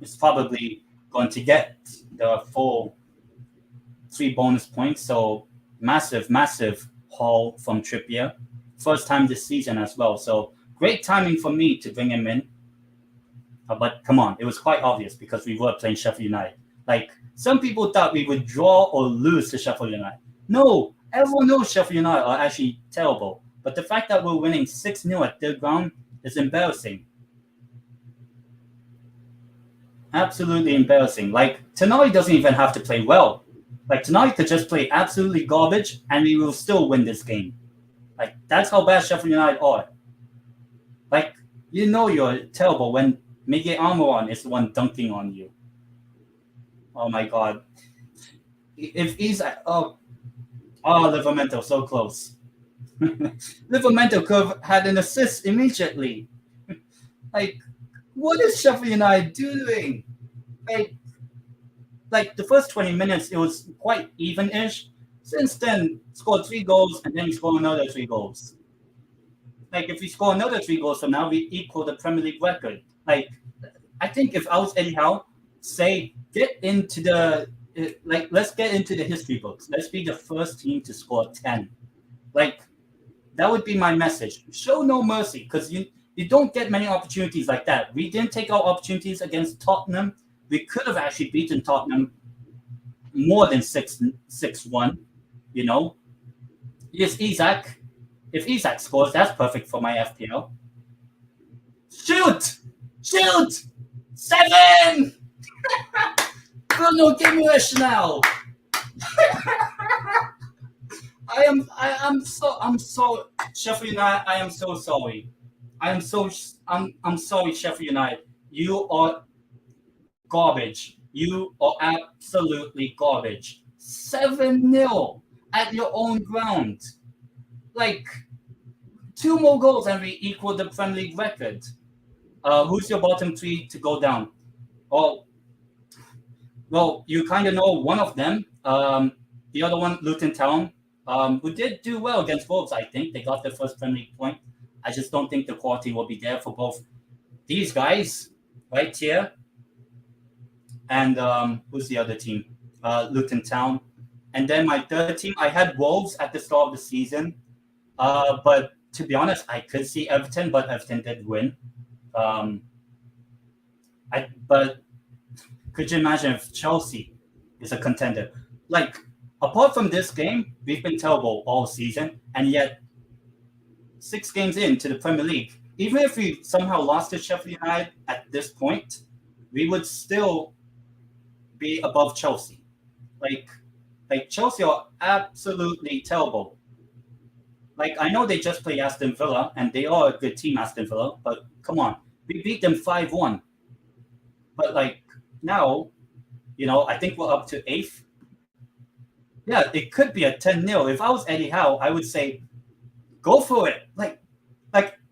A: is probably going to get the full 3 bonus points. So massive haul from Trippier. First time this season as well. So great timing for me to bring him in. But come on, it was quite obvious, because we were playing Sheffield United. Some people thought we would draw or lose to Sheffield United. No, everyone knows Sheffield United are actually terrible. But the fact that we're winning 6-0 at their ground is embarrassing. Absolutely embarrassing. Tonali doesn't even have to play well. Tonali could just play absolutely garbage, and we will still win this game. That's how bad Sheffield United are. You're terrible when Miguel Almiron is the one dunking on you. Oh my God. If he's Livermore, so close. Livermore could have had an assist immediately. What is Sheffield United doing? The first 20 minutes, it was quite even-ish. Since then, scored 3 goals, and then we scored another 3 goals. If we score another 3 goals from now, we equal the Premier League record. I think if I was Eddie Howe, say, get into the let's get into the history books. Let's be the first team to score 10. That would be my message. Show no mercy, because you don't get many opportunities like that. We didn't take our opportunities against Tottenham. We could have actually beaten Tottenham more than 6-1. Yes, Isak. If Isak scores, that's perfect for my FPL. Shoot! 7! Bruno, give me a Chanel. I'm so Sheffield United. I am so sorry. I'm sorry, Sheffield United. You are garbage. You are absolutely garbage. 7-0 at your own ground. 2 more goals and we equal the Premier League record. Who's your bottom 3 to go down? Well, you kind of know one of them. The other one, Luton Town, who did do well against Wolves, I think. They got their first Premier League point. I just don't think the quality will be there for both these guys right here. And who's the other team? Luton Town. And then my third team, I had Wolves at the start of the season. But to be honest, I could see Everton, but Everton did win. Um, but could you imagine if Chelsea is a contender? Like, apart from this game, we've been terrible all season, and yet 6 games into the Premier League, even if we somehow lost to Sheffield United at this point, we would still be above Chelsea. Like, like Chelsea are absolutely terrible. Like, I know they just play Aston Villa, and they are a good team, Aston Villa. But come on, we beat them 5-1. But like now, I think we're up to eighth. Yeah, it could be a 10-0. If I was Eddie Howe, I would say go for it. Like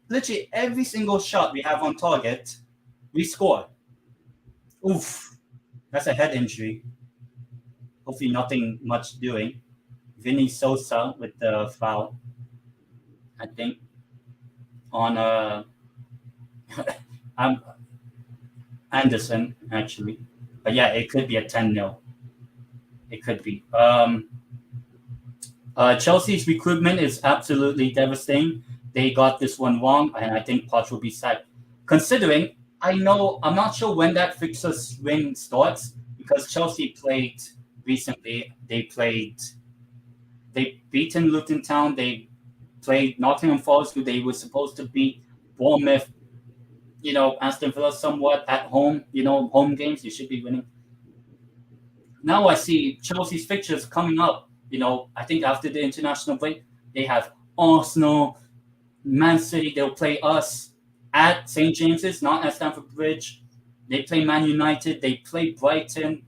A: literally every single shot we have on target, we score. Oof, that's a head injury. Hopefully, nothing much doing. Vinny Sosa with the foul, I think, on um, Anderson actually. But yeah, it could be a 10-0. It could be. Chelsea's recruitment is absolutely devastating. They got this one wrong, and I think Poch will be sacked. Considering, I'm not sure when that fixture swing starts because Chelsea played recently. They beaten Luton Town. They played Nottingham Forest, who they were supposed to beat. Bournemouth, Aston Villa somewhat at home. Home games you should be winning. Now I see Chelsea's fixtures coming up. I think after the international break, they have Arsenal, Man City. They'll play us at St. James's, not at Stamford Bridge. They play Man United. They play Brighton.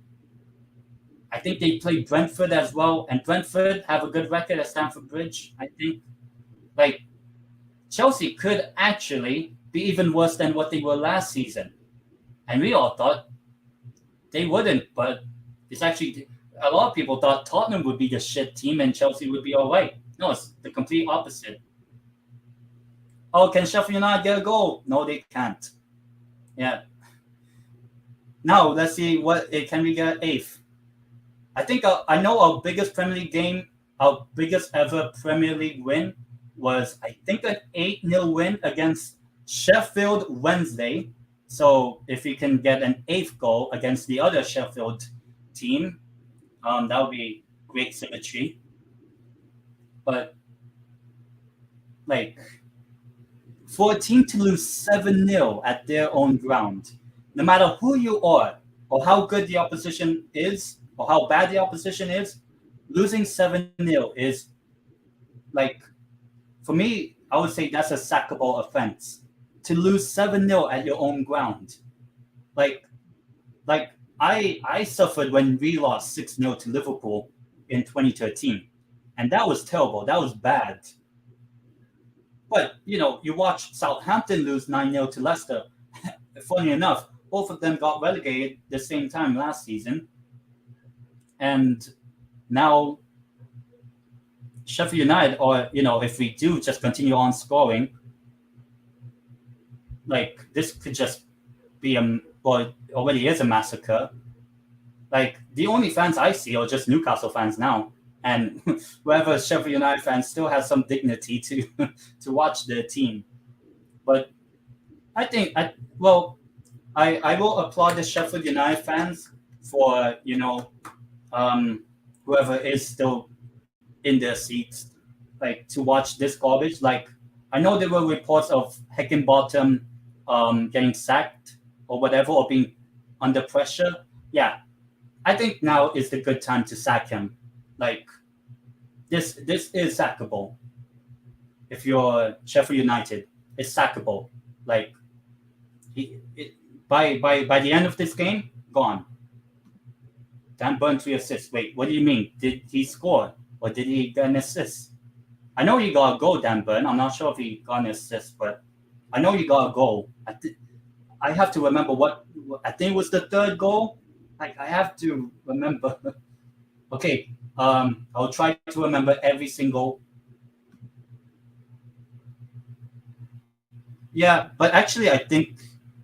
A: I think they play Brentford as well. And Brentford have a good record at Stamford Bridge, I think. Like, Chelsea could actually be even worse than what they were last season. And we all thought they wouldn't, but it's actually a lot of people thought Tottenham would be the shit team and Chelsea would be all right. No, it's the complete opposite. Oh, can Sheffield United get a goal? No, they can't. Yeah. Now let's see can we get eighth. I think I know our biggest Premier League game, our biggest ever Premier League win was I think an 8-0 win against Sheffield Wednesday. So if we can get an eighth goal against the other Sheffield team, that would be great symmetry. But like for a team to lose 7-0 at their own ground, no matter who you are or how good the opposition is or how bad the opposition is, losing 7-0 is like, for me, I would say that's a sackable offense. To lose 7-0 at your own ground. Like I suffered when we lost 6-0 to Liverpool in 2013. And that was terrible. That was bad. But, you watch Southampton lose 9-0 to Leicester. Funny enough, both of them got relegated the same time last season. And now Sheffield United, or, if we do just continue on scoring, like, this could just be already is a massacre. Like, the only fans I see are just Newcastle fans now. And whoever Sheffield United fans still has some dignity to watch their team. But I think, I will applaud the Sheffield United fans for, whoever is still in their seats, like, to watch this garbage. Like, I know there were reports of Heckingbottom getting sacked or whatever, or being under pressure. Yeah, I think now is the good time to sack him. Like, this is sackable. If you're Sheffield United, it's sackable. Like, by the end of this game, gone. Dan Burn 3 assists. Wait, what do you mean? Did he score or did he get an assist? I know he got a goal, Dan Burn. I'm not sure if he got an assist, but I know he got a goal. I have to remember I think it was the third goal. Like, I have to remember. Okay, I'll try to remember every single. Yeah, but actually, I think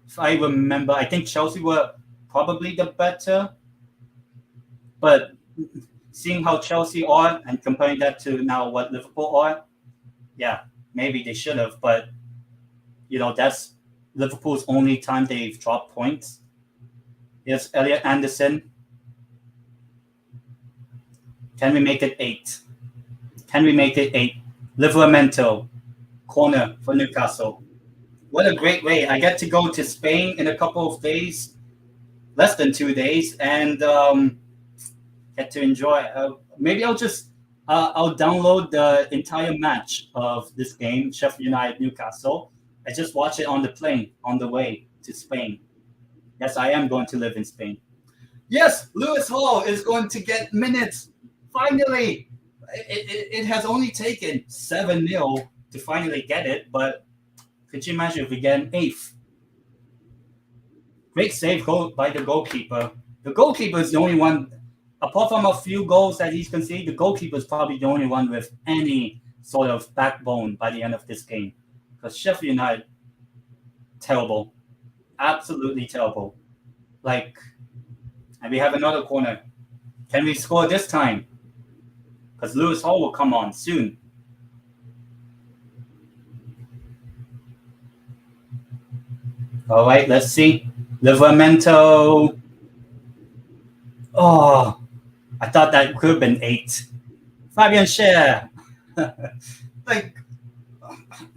A: if I remember, I think Chelsea were probably the better. But seeing how Chelsea are and comparing that to now what Liverpool are, yeah, maybe they should have, but that's Liverpool's only time they've dropped points. Yes, Elliot Anderson. Can we make it 8? Can we make it 8? Livramento, corner for Newcastle. What a great way. I get to go to Spain in a couple of days, less than 2 days, and get to enjoy. Maybe I'll download the entire match of this game, Sheffield United Newcastle. I just watch it on the plane on the way to Spain. Yes, I am going to live in Spain. Yes, Lewis Hall is going to get minutes. Finally, it has only taken 7-0 to finally get it, but could you imagine if we get an 8th? Great save goal by the goalkeeper. The goalkeeper is the only one, apart from a few goals that he's conceded, the goalkeeper is probably the only one with any sort of backbone by the end of this game. Because Sheffield United, terrible. Absolutely terrible. And we have another corner. Can we score this time? Because Lewis Hall will come on soon. All right, let's see. Livramento. Oh, I thought that could have been 8. Fabian Schär.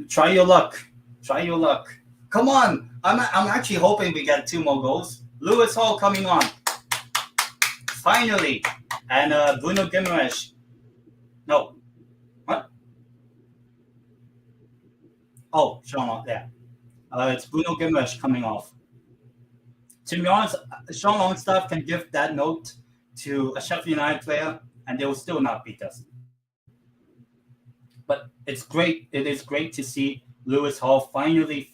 A: Try your luck. Try your luck. Come on. I'm actually hoping we get 2 more goals. Lewis Hall coming on. Finally. And Bruno Guimaraes. No. What? Oh, Sean Long. Yeah. It's Bruno Guimaraes coming off. To be honest, Sean Longstaff can give that note to a Sheffield United player, and they will still not beat us. But it's great. It is great to see Lewis Hall finally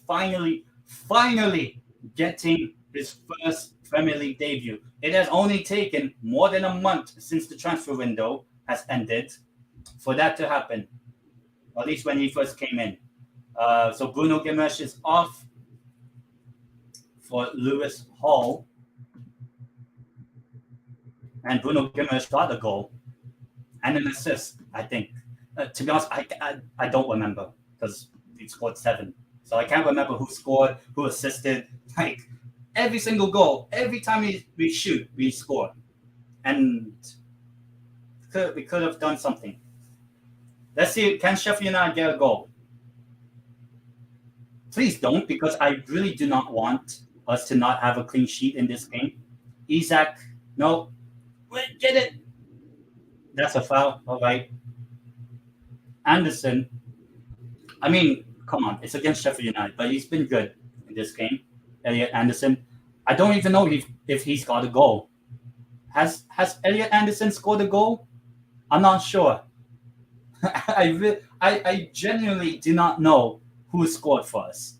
A: getting his first Premier League debut. It has only taken more than a month since the transfer window has ended for that to happen, or at least when he first came in. So Bruno Guimaraes is off for Lewis Hall. And Bruno Guimaraes got a goal and an assist, I think. To be honest, I don't remember because he scored 7. So I can't remember who scored, who assisted. Every single goal, every time we shoot, we score. And we could have done something. Let's see, can Sheffield United get a goal? Please don't, because I really do not want us to not have a clean sheet in this game. Isak, no. Wait, get it. That's a foul. All right. Anderson. I mean, come on. It's against Sheffield United, but he's been good in this game. Elliot Anderson. I don't even know if he's got a goal. Has Elliot Anderson scored a goal? I'm not sure. I genuinely do not know who scored for us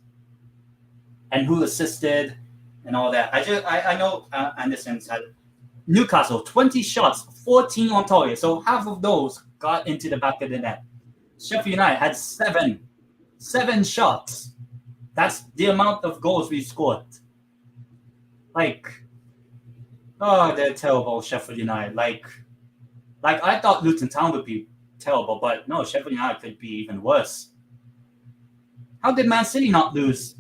A: and who assisted and all that. I know Anderson's had Newcastle 20 shots, 14 on target, so half of those got into the back of the net. Sheffield United had 7 shots. That's the amount of goals we scored. They're terrible, Sheffield United. I thought Luton Town would be terrible, but no, Sheffield United could be even worse. How did Man City not lose?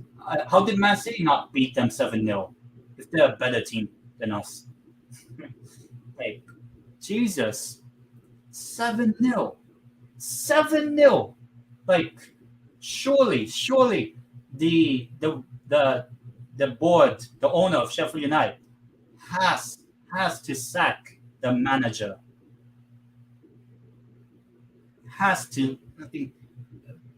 A: How did Man City not beat them 7-0 if they're a better team than us? Jesus. 7-0. 7-0. Surely the board, the owner of Sheffield United has to sack the manager. Has to. I think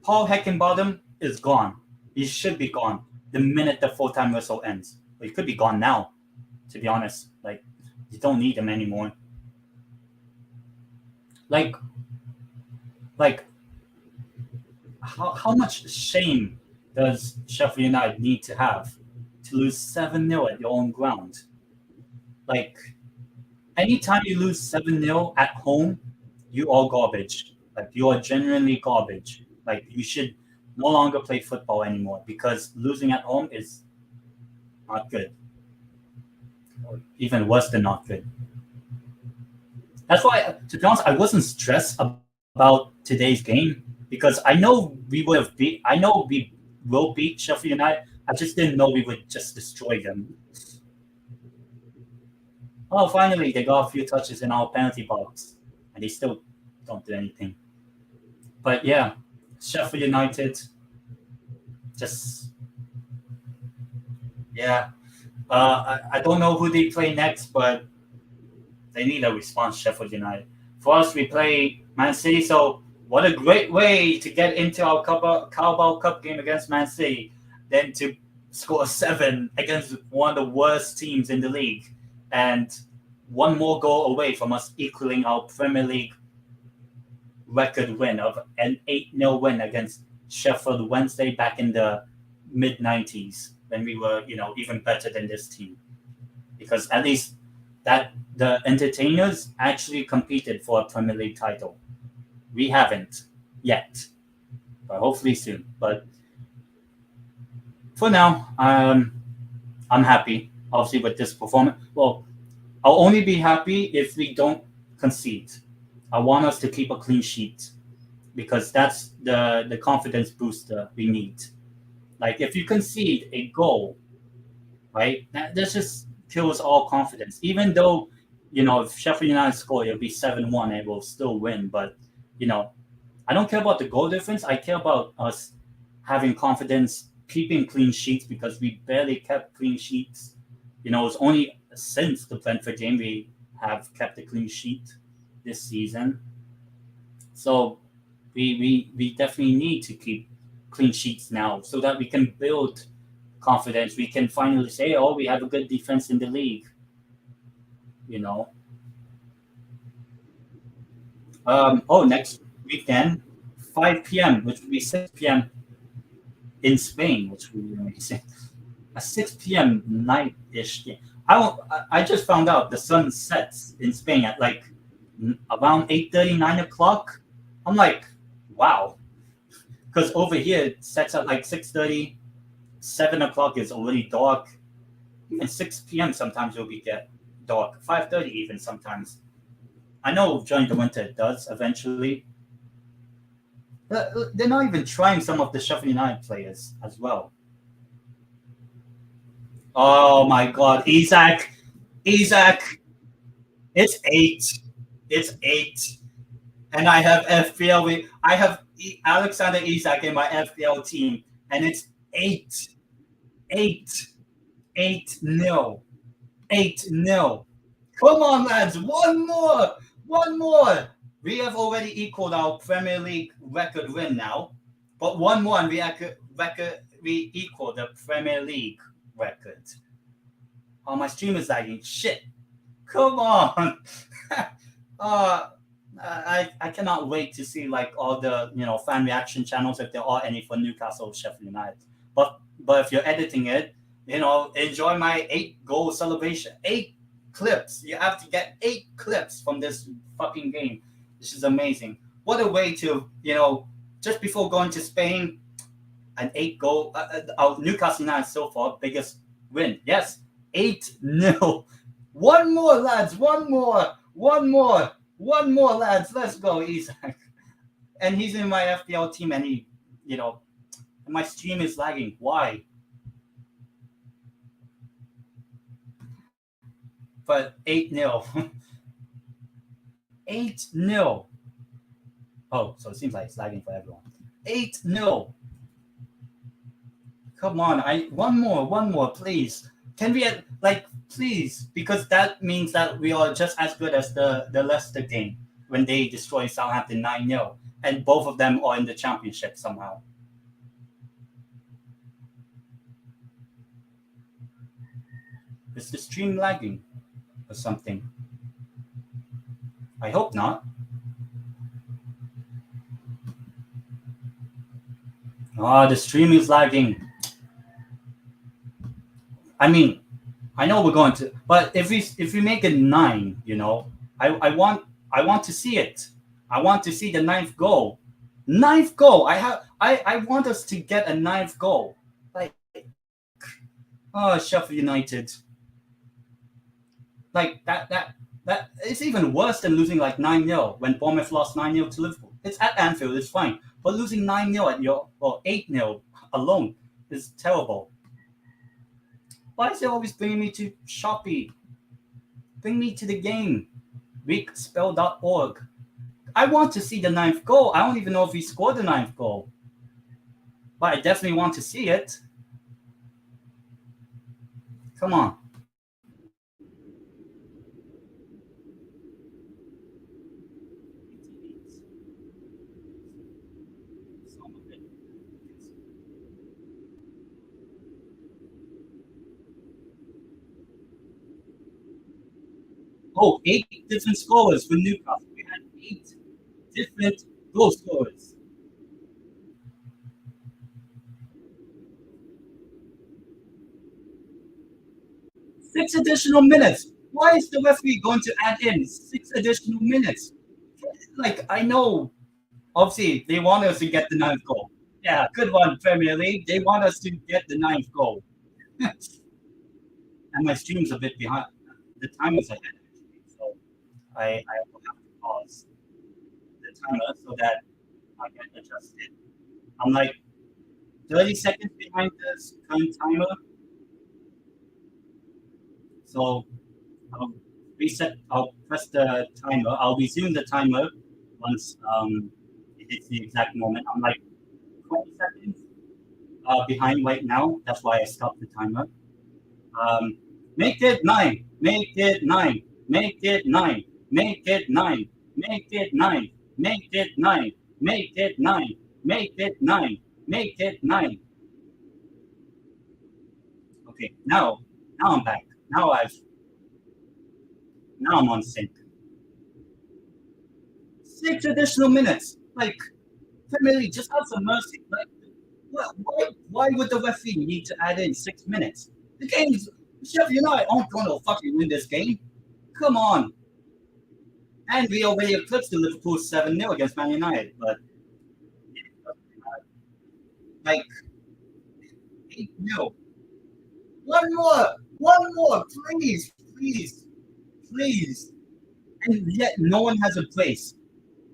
A: Paul Heckingbottom is gone. He should be gone the minute the full-time whistle ends. But he could be gone now, to be honest. You don't need him anymore. How much shame does Sheffield United need to have to lose 7-0 at your own ground? Anytime you lose 7-0 at home, you are garbage. You are genuinely garbage. You should no longer play football anymore because losing at home is not good. Or even worse than not good. That's why, to be honest, I wasn't stressed about today's game because I know we would have beat. I know we will beat Sheffield United. I just didn't know we would just destroy them. Oh, finally, they got a few touches in our penalty box, and they still don't do anything. But yeah, Sheffield United, just yeah. I don't know who they play next, but they need a response. Sheffield United. For us, we play Man City. So what a great way to get into our Carabao Cup game against Man City, than to score seven against one of the worst teams in the league, and one more goal away from us equaling our Premier League record win of an 8-0 win against Sheffield Wednesday back in the mid 90s, when we were, even better than this team. Because at least that the entertainers actually competed for a Premier League title. We haven't yet, but hopefully soon. But for now, I'm happy, obviously, with this performance. Well, I'll only be happy if we don't concede. I want us to keep a clean sheet, because that's the confidence booster we need. Like, if you concede a goal, right, that just kills all confidence. Even though, if Sheffield United score, it'll be 7-1 and we'll still win. But, you know, I don't care about the goal difference. I care about us having confidence, keeping clean sheets, because we barely kept clean sheets. It's only since the Brentford game we have kept a clean sheet this season. So we definitely need to keep clean sheets now, so that we can build confidence. We can finally say, oh, we have a good defense in the league. You know. Next weekend, 5 p.m., which would be 6 p.m. in Spain, which would be amazing. A 6 p.m. night-ish game. I just found out the sun sets in Spain at like around 8:30, 9 o'clock. I'm like, wow. Because over here it sets at like 6:30, 7 o'clock is already dark. Even 6 p.m. sometimes it will be get dark. 5:30 even sometimes. I know during the winter it does eventually. They're not even trying some of the Sheffield United players as well. Oh my God, Isaac, Isaac, it's 8, it's 8, and I have FPL. I have Alexander Isaac in my FPL team, and it's 8, 8, 8-0, 8-0. Come on, lads, one more, one more. We have already equaled our Premier League record win now, but one more, and we equal the Premier League record. Oh, my stream is lagging. Shit. Come on. I cannot wait to see like all the fan reaction channels, if there are any, for Newcastle Sheffield United. But if you're editing it, enjoy my 8-goal celebration. 8 clips. You have to get 8 clips from this fucking game. This is amazing. What a way to just before going to Spain, an 8-goal. Our Newcastle United so far biggest win. Yes, 8-0. One more, lads. One more, lads. Let's go, Isaac. And he's in my FPL team, and my stream is lagging. Why? But 8-0. 8-0. Oh, so it seems like it's lagging for everyone. 8-0. Come on, one more, please. Can we please? Because that means that we are just as good as the Leicester game when they destroyed Southampton 9-0, and both of them are in the championship somehow. Is the stream lagging or something? I hope not. Oh, the stream is lagging. I mean, I know we're going to, but if we make it 9, I want to see it. I want to see the 9th goal. 9th goal. I want us to get a 9th goal. Like, oh, Sheffield United. Like that it's even worse than losing like 9-0 when Bournemouth lost 9-0 to Liverpool. It's at Anfield, it's fine. But losing 9-0 at your or 8-0 alone is terrible. Why is it always bringing me to Shopee? Bring me to the game. Weekspell.org. I want to see the ninth goal. I don't even know if he scored the ninth goal. But I definitely want to see it. Come on. Oh, 8 different scorers for Newcastle. We had 8 different goal scorers. 6 additional minutes. Why is the referee going to add in 6 additional minutes? Like, I know, obviously, they want us to get the ninth goal. Yeah, good one, Premier League. They want us to get the ninth goal. And my stream's a bit behind. The timer's ahead, actually. So I will have to pause the timer so that I can adjust it. I'm like 30 seconds behind this current timer. So I'll I'll press the timer. I'll resume the timer once it hits the exact moment. I'm like 20 seconds behind right now. That's why I stopped the timer. Make it 9. Make it 9. Make it 9. Make it 9. Make it 9. Make it 9. Make it 9. Make it 9. Make it 9. Okay, now I'm back. Now I'm on sync. 6 additional minutes. Like, Premier League, just have some mercy. Like, why would the referee need to add in 6 minutes? The game's Sheffield United aren't going to fucking win this game. Come on. And we already eclipsed the Liverpool 7-0 against Man United, but like 8-0. One more, please, please, please. And yet no one has a place.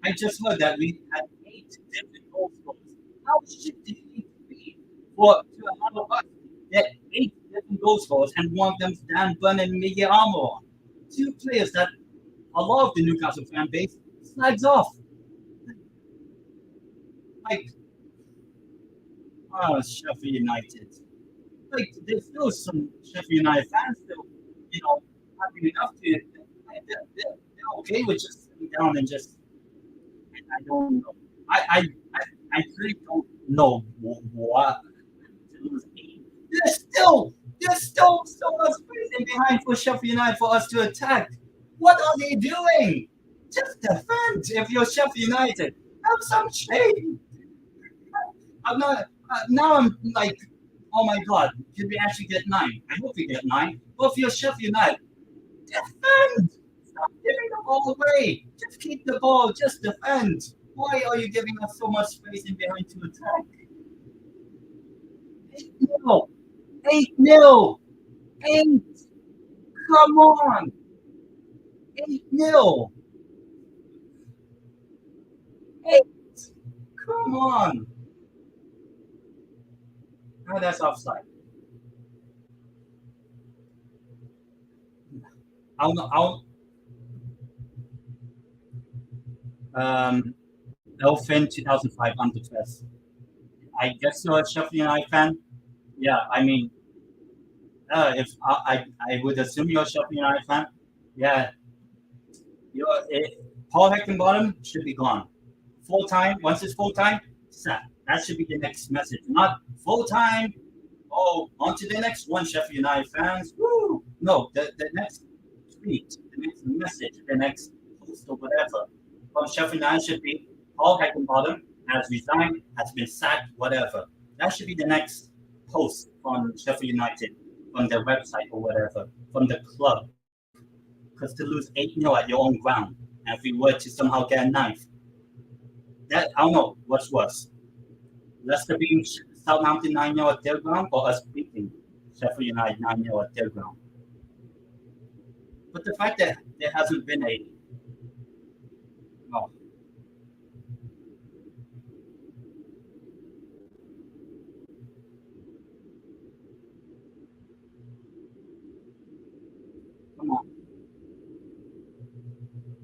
A: I just heard that we had 8 different goal scorers. How shit did it be for to allow us to get 8 different goal scorers and one of them's Dan Burn and Miguel Almiron? 2 players that a lot of the Newcastle fan base slags off. Like, Sheffield United. Like, there's still some Sheffield United fans still, having enough to. They're okay with just sitting down and just. I don't know. I really don't know what to lose. There's still so much space behind for Sheffield United for us to attack. What are they doing? Just defend if you're Sheffield United. Have some shame. I'm not. Now I'm like, oh my god, did we actually get 9? I hope we get 9. But if you're Sheffield United, defend. Stop giving the ball away. Just keep the ball. Just defend. Why are you giving us so much space in behind to attack? 8-0. 8-0. 8. Come on. 8-0. 8. Come on. No, that's offside. I'll Elfin 2005 Underpress. I guess you're a Sheffield United fan. Yeah, I mean, if I would assume you're a Sheffield United fan. Yeah, Paul Heckingbottom should be gone. Full time. Once it's full time, that should be the next message. Not full time. Oh, on to the next one, Sheffield United fans. Woo! No, the next tweet, the next message, the next post or whatever from Sheffield United should be Paul Heckingbottom has resigned, has been sacked, whatever. That should be the next post from Sheffield United, from their website or whatever, from the club. Because to lose 8-0 at your own ground, and if we were to somehow get a ninth, that I don't know what's worse. Leicester beating Southampton 9-0 at their ground, or us beating Sheffield United 9-0 at their ground. But the fact that there hasn't been a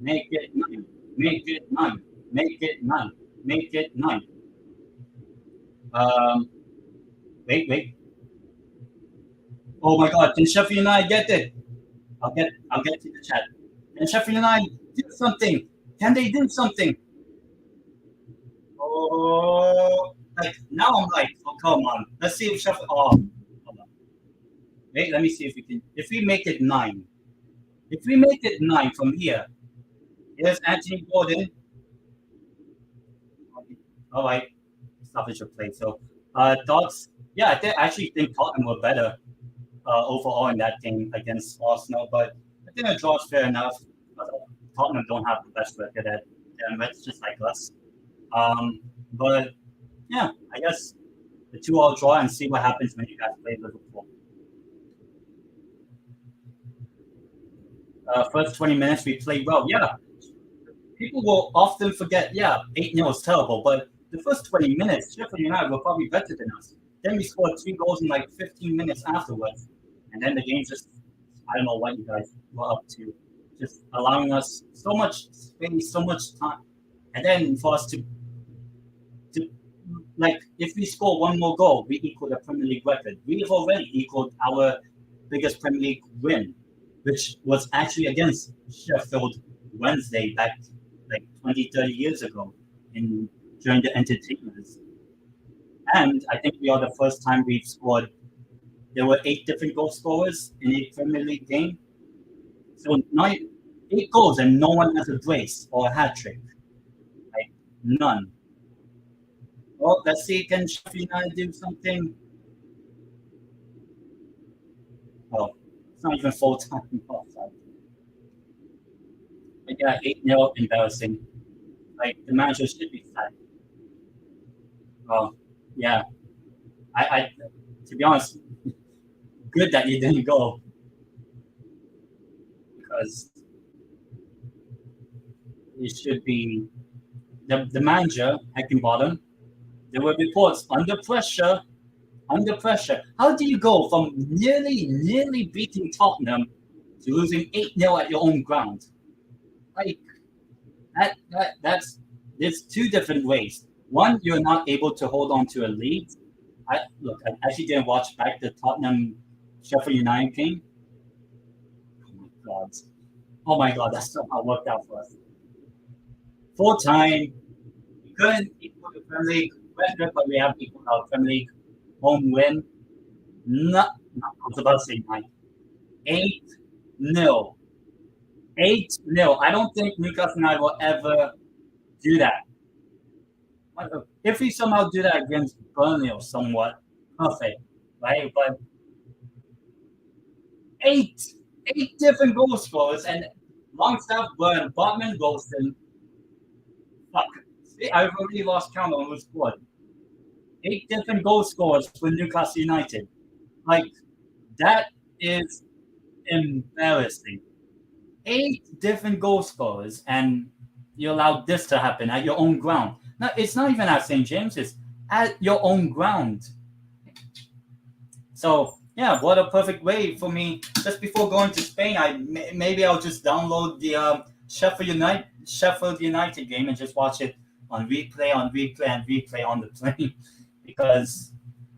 A: Make it 9. Make it 9. Make it 9. Make it 9. Um, wait. Oh my God! Can Sheffield United get it? I'll get to the chat. Can Sheffield United do something? Can they do something? Oh, like now I'm like, oh come on. Let's see if Sheffield. Oh, hold on. Wait, let me see if we can. If we make it 9. If we make it 9 from here, here's Anthony Gordon. All right, stoppage of play. So, thoughts? Yeah, I actually think Tottenham were better overall in that game against Arsenal, but I think a draw is fair enough. Tottenham don't have the best record at Emirates, just like us. Um, but yeah, I guess the 2-all draw and see what happens when you guys play Liverpool. First 20 minutes we played well. Yeah, people will often forget. Yeah, 8-0 is terrible, but the first 20 minutes, Sheffield United were probably better than us. Then we scored 3 goals in like 15 minutes afterwards, and then the game just—I don't know what you guys were up to, just allowing us so much space, so much time, and then for us to like if we score one more goal, we equal the Premier League record. We have already equaled our biggest Premier League win, which was actually against Sheffield Wednesday back like 20, 30 years ago in during the entertainers. And I think we are the first time we've scored. There were 8 different goal scorers in a Premier League game. So 8 goals and no one has a brace or a hat trick. Like none. Well, let's see, can Sheffield United do something? Oh, it's not even full time offside. But yeah, 8-0, embarrassing. Like the manager should be sad. Oh, yeah. I to be honest, good that you didn't go because it should be the manager Heckingbottom. There were reports under pressure. How do you go from nearly beating Tottenham to losing 8-0 at your own ground? Like that's there's 2 different ways. One, you're not able to hold on to a lead. I actually didn't watch back the Tottenham Sheffield United game. Oh my god. Oh my god, that's somehow worked out for us. Full time. We couldn't equal the Premier League record, but we have equal our Premier League home win. I was about to say 9. 8-0. 8-0. I don't think Newcastle United will ever do that. If we somehow do that against Burnley or somewhat, perfect, right? But eight, 8 different goal scorers and Longstaff, Burn, Botman, Golston. Fuck. See, I've already lost count on who scored. 8 different goal scorers for Newcastle United. Like, that is embarrassing. 8 different goal scorers, and you allowed this to happen at your own ground. No, it's not even at St. James's, at your own ground. So yeah, what a perfect way for me. Just before going to Spain, maybe I'll just download the Sheffield United game and just watch it on replay, on the plane, because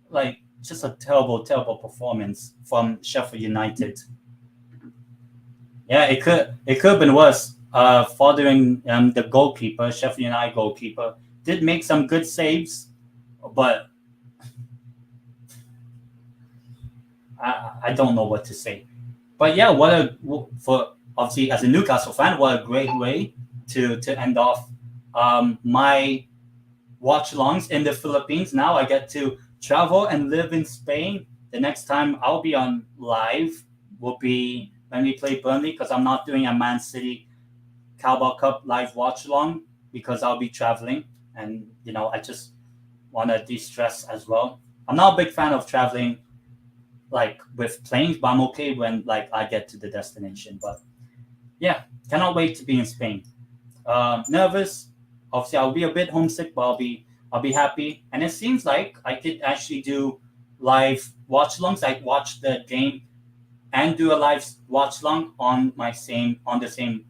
A: like just a terrible performance from Sheffield United. Yeah, it could have been worse. Following the goalkeeper, Sheffield United goalkeeper, did make some good saves, but I don't know what to say. But yeah, for obviously as a Newcastle fan, what a great way to end off my watch-alongs in the Philippines. Now I get to travel and live in Spain. The next time I'll be on live will be when we play Burnley, because I'm not doing a Man City Carabao Cup live watch-along because I'll be traveling, and I just want to de-stress as well. I'm not a big fan of traveling like with planes, but I'm okay when like I get to the destination. But yeah, cannot wait to be in Spain. Nervous, obviously I'll be a bit homesick, but I'll be happy. And it seems like I could actually do live watch-alongs. I watch the game and do a live watch-along on the same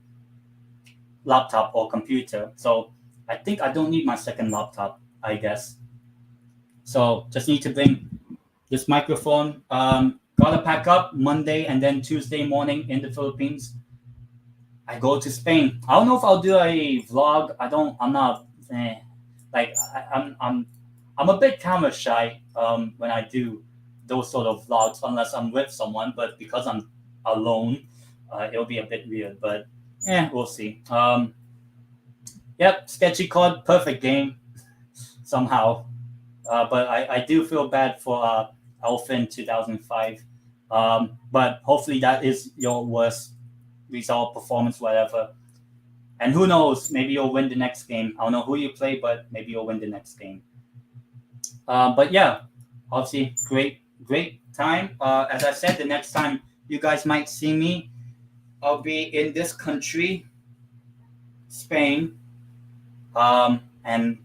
A: laptop or computer. So I think I don't need my second laptop, I guess. So just need to bring this microphone. Gotta pack up Monday and then Tuesday morning in the Philippines. I go to Spain. I don't know if I'll do a vlog. I don't. I'm not. Like I'm a bit camera shy. When I do those sort of vlogs, unless I'm with someone. But because I'm alone, it'll be a bit weird. But we'll see. Yep, sketchy card, perfect game somehow. But I do feel bad for Elfin 2005. But hopefully that is your worst result, performance, whatever. And who knows? Maybe you'll win the next game. I don't know who you play, but maybe you'll win the next game. But yeah, obviously, great time. As I said, the next time you guys might see me, I'll be in this country, Spain, and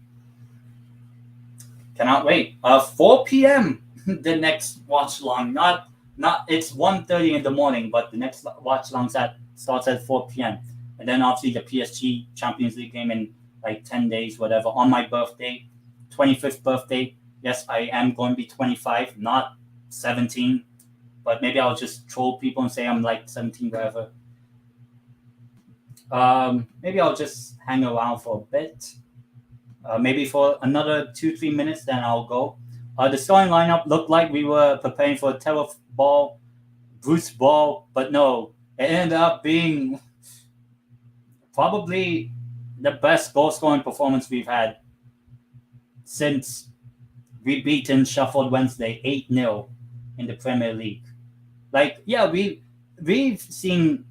A: cannot wait. 4 p.m. the next watch long. Not it's 1:30 in the morning, but the next watch long starts at 4 p.m. And then obviously the PSG Champions League game in like 10 days, whatever, on my birthday, 25th birthday. Yes, I am going to be 25, not 17, but maybe I'll just troll people and say I'm like 17, whatever. Maybe I'll just hang around for a bit. Maybe for another 2-3 minutes, then I'll go. The starting lineup looked like we were preparing for a Terror Ball, Bruce Ball, but no, it ended up being probably the best goal-scoring performance we've had since we beaten Sheffield Wednesday 8-0 in the Premier League. Like, yeah, we've seen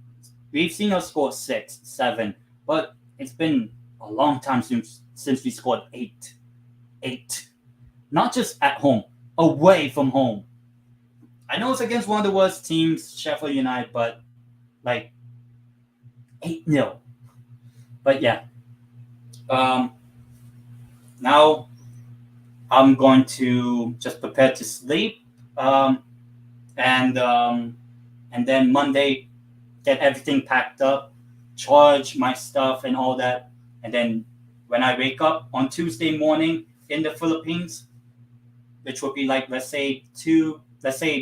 A: us score 6, 7, but it's been a long time since we scored 8. Not just at home, away from home. I know it's against one of the worst teams, Sheffield United, but like 8-0. But yeah. Now I'm going to just prepare to sleep. And then Monday get everything packed up, charge my stuff and all that. And then when I wake up on Tuesday morning in the Philippines, which would be like let's say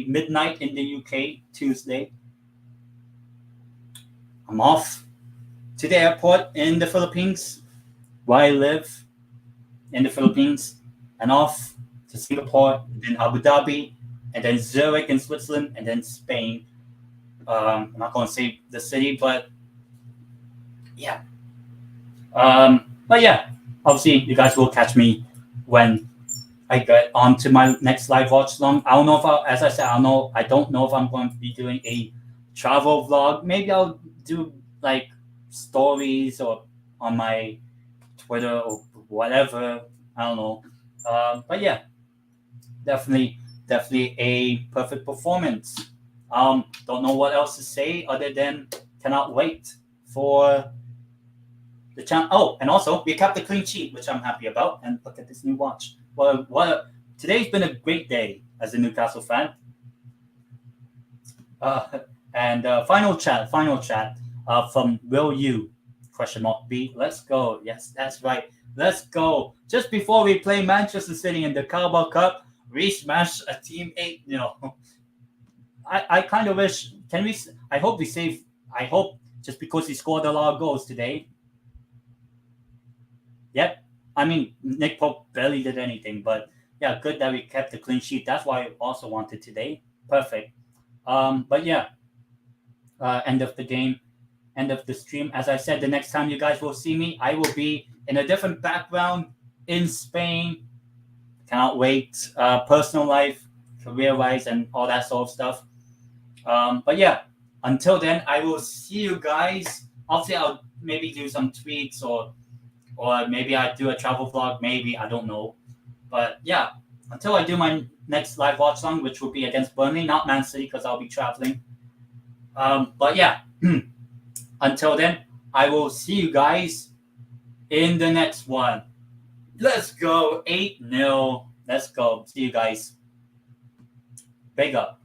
A: midnight in the UK Tuesday, I'm off to the airport in the Philippines, where I live in the Philippines, and off to Singapore, then Abu Dhabi, and then Zurich in Switzerland, and then Spain. I'm not going to say the city, but yeah. But yeah, obviously you guys will catch me when I get on to my next live watch long. I don't know if as I said, I don't know if I'm going to be doing a travel vlog. Maybe I'll do like stories or on my Twitter or whatever. I don't know. But yeah, definitely a perfect performance. Don't know what else to say other than cannot wait for the champ. Oh, and also we kept the clean sheet, which I'm happy about. And look at this new watch. Well, today's been a great day as a Newcastle fan. And final chat from Will You? (B). Let's go. Yes, that's right. Let's go. Just before we play Manchester City in the Carabao Cup, we smashed a team 8-0. I kind of wish. Can we? I hope we save. I hope just because he scored a lot of goals today. Yep. I mean, Nick Pope barely did anything, but yeah, good that we kept the clean sheet. That's why I also wanted today. Perfect. But yeah, end of the game, end of the stream. As I said, the next time you guys will see me, I will be in a different background in Spain. Cannot wait. Personal life, career-wise, and all that sort of stuff. But yeah, until then, I will see you guys. Obviously, I'll maybe do some tweets or maybe I do a travel vlog. Maybe, I don't know. But yeah, until I do my next live watch long, which will be against Burnley, not Man City, because I'll be traveling. But yeah, until then, I will see you guys in the next one. Let's go 8-0. Let's go. See you guys. Big up.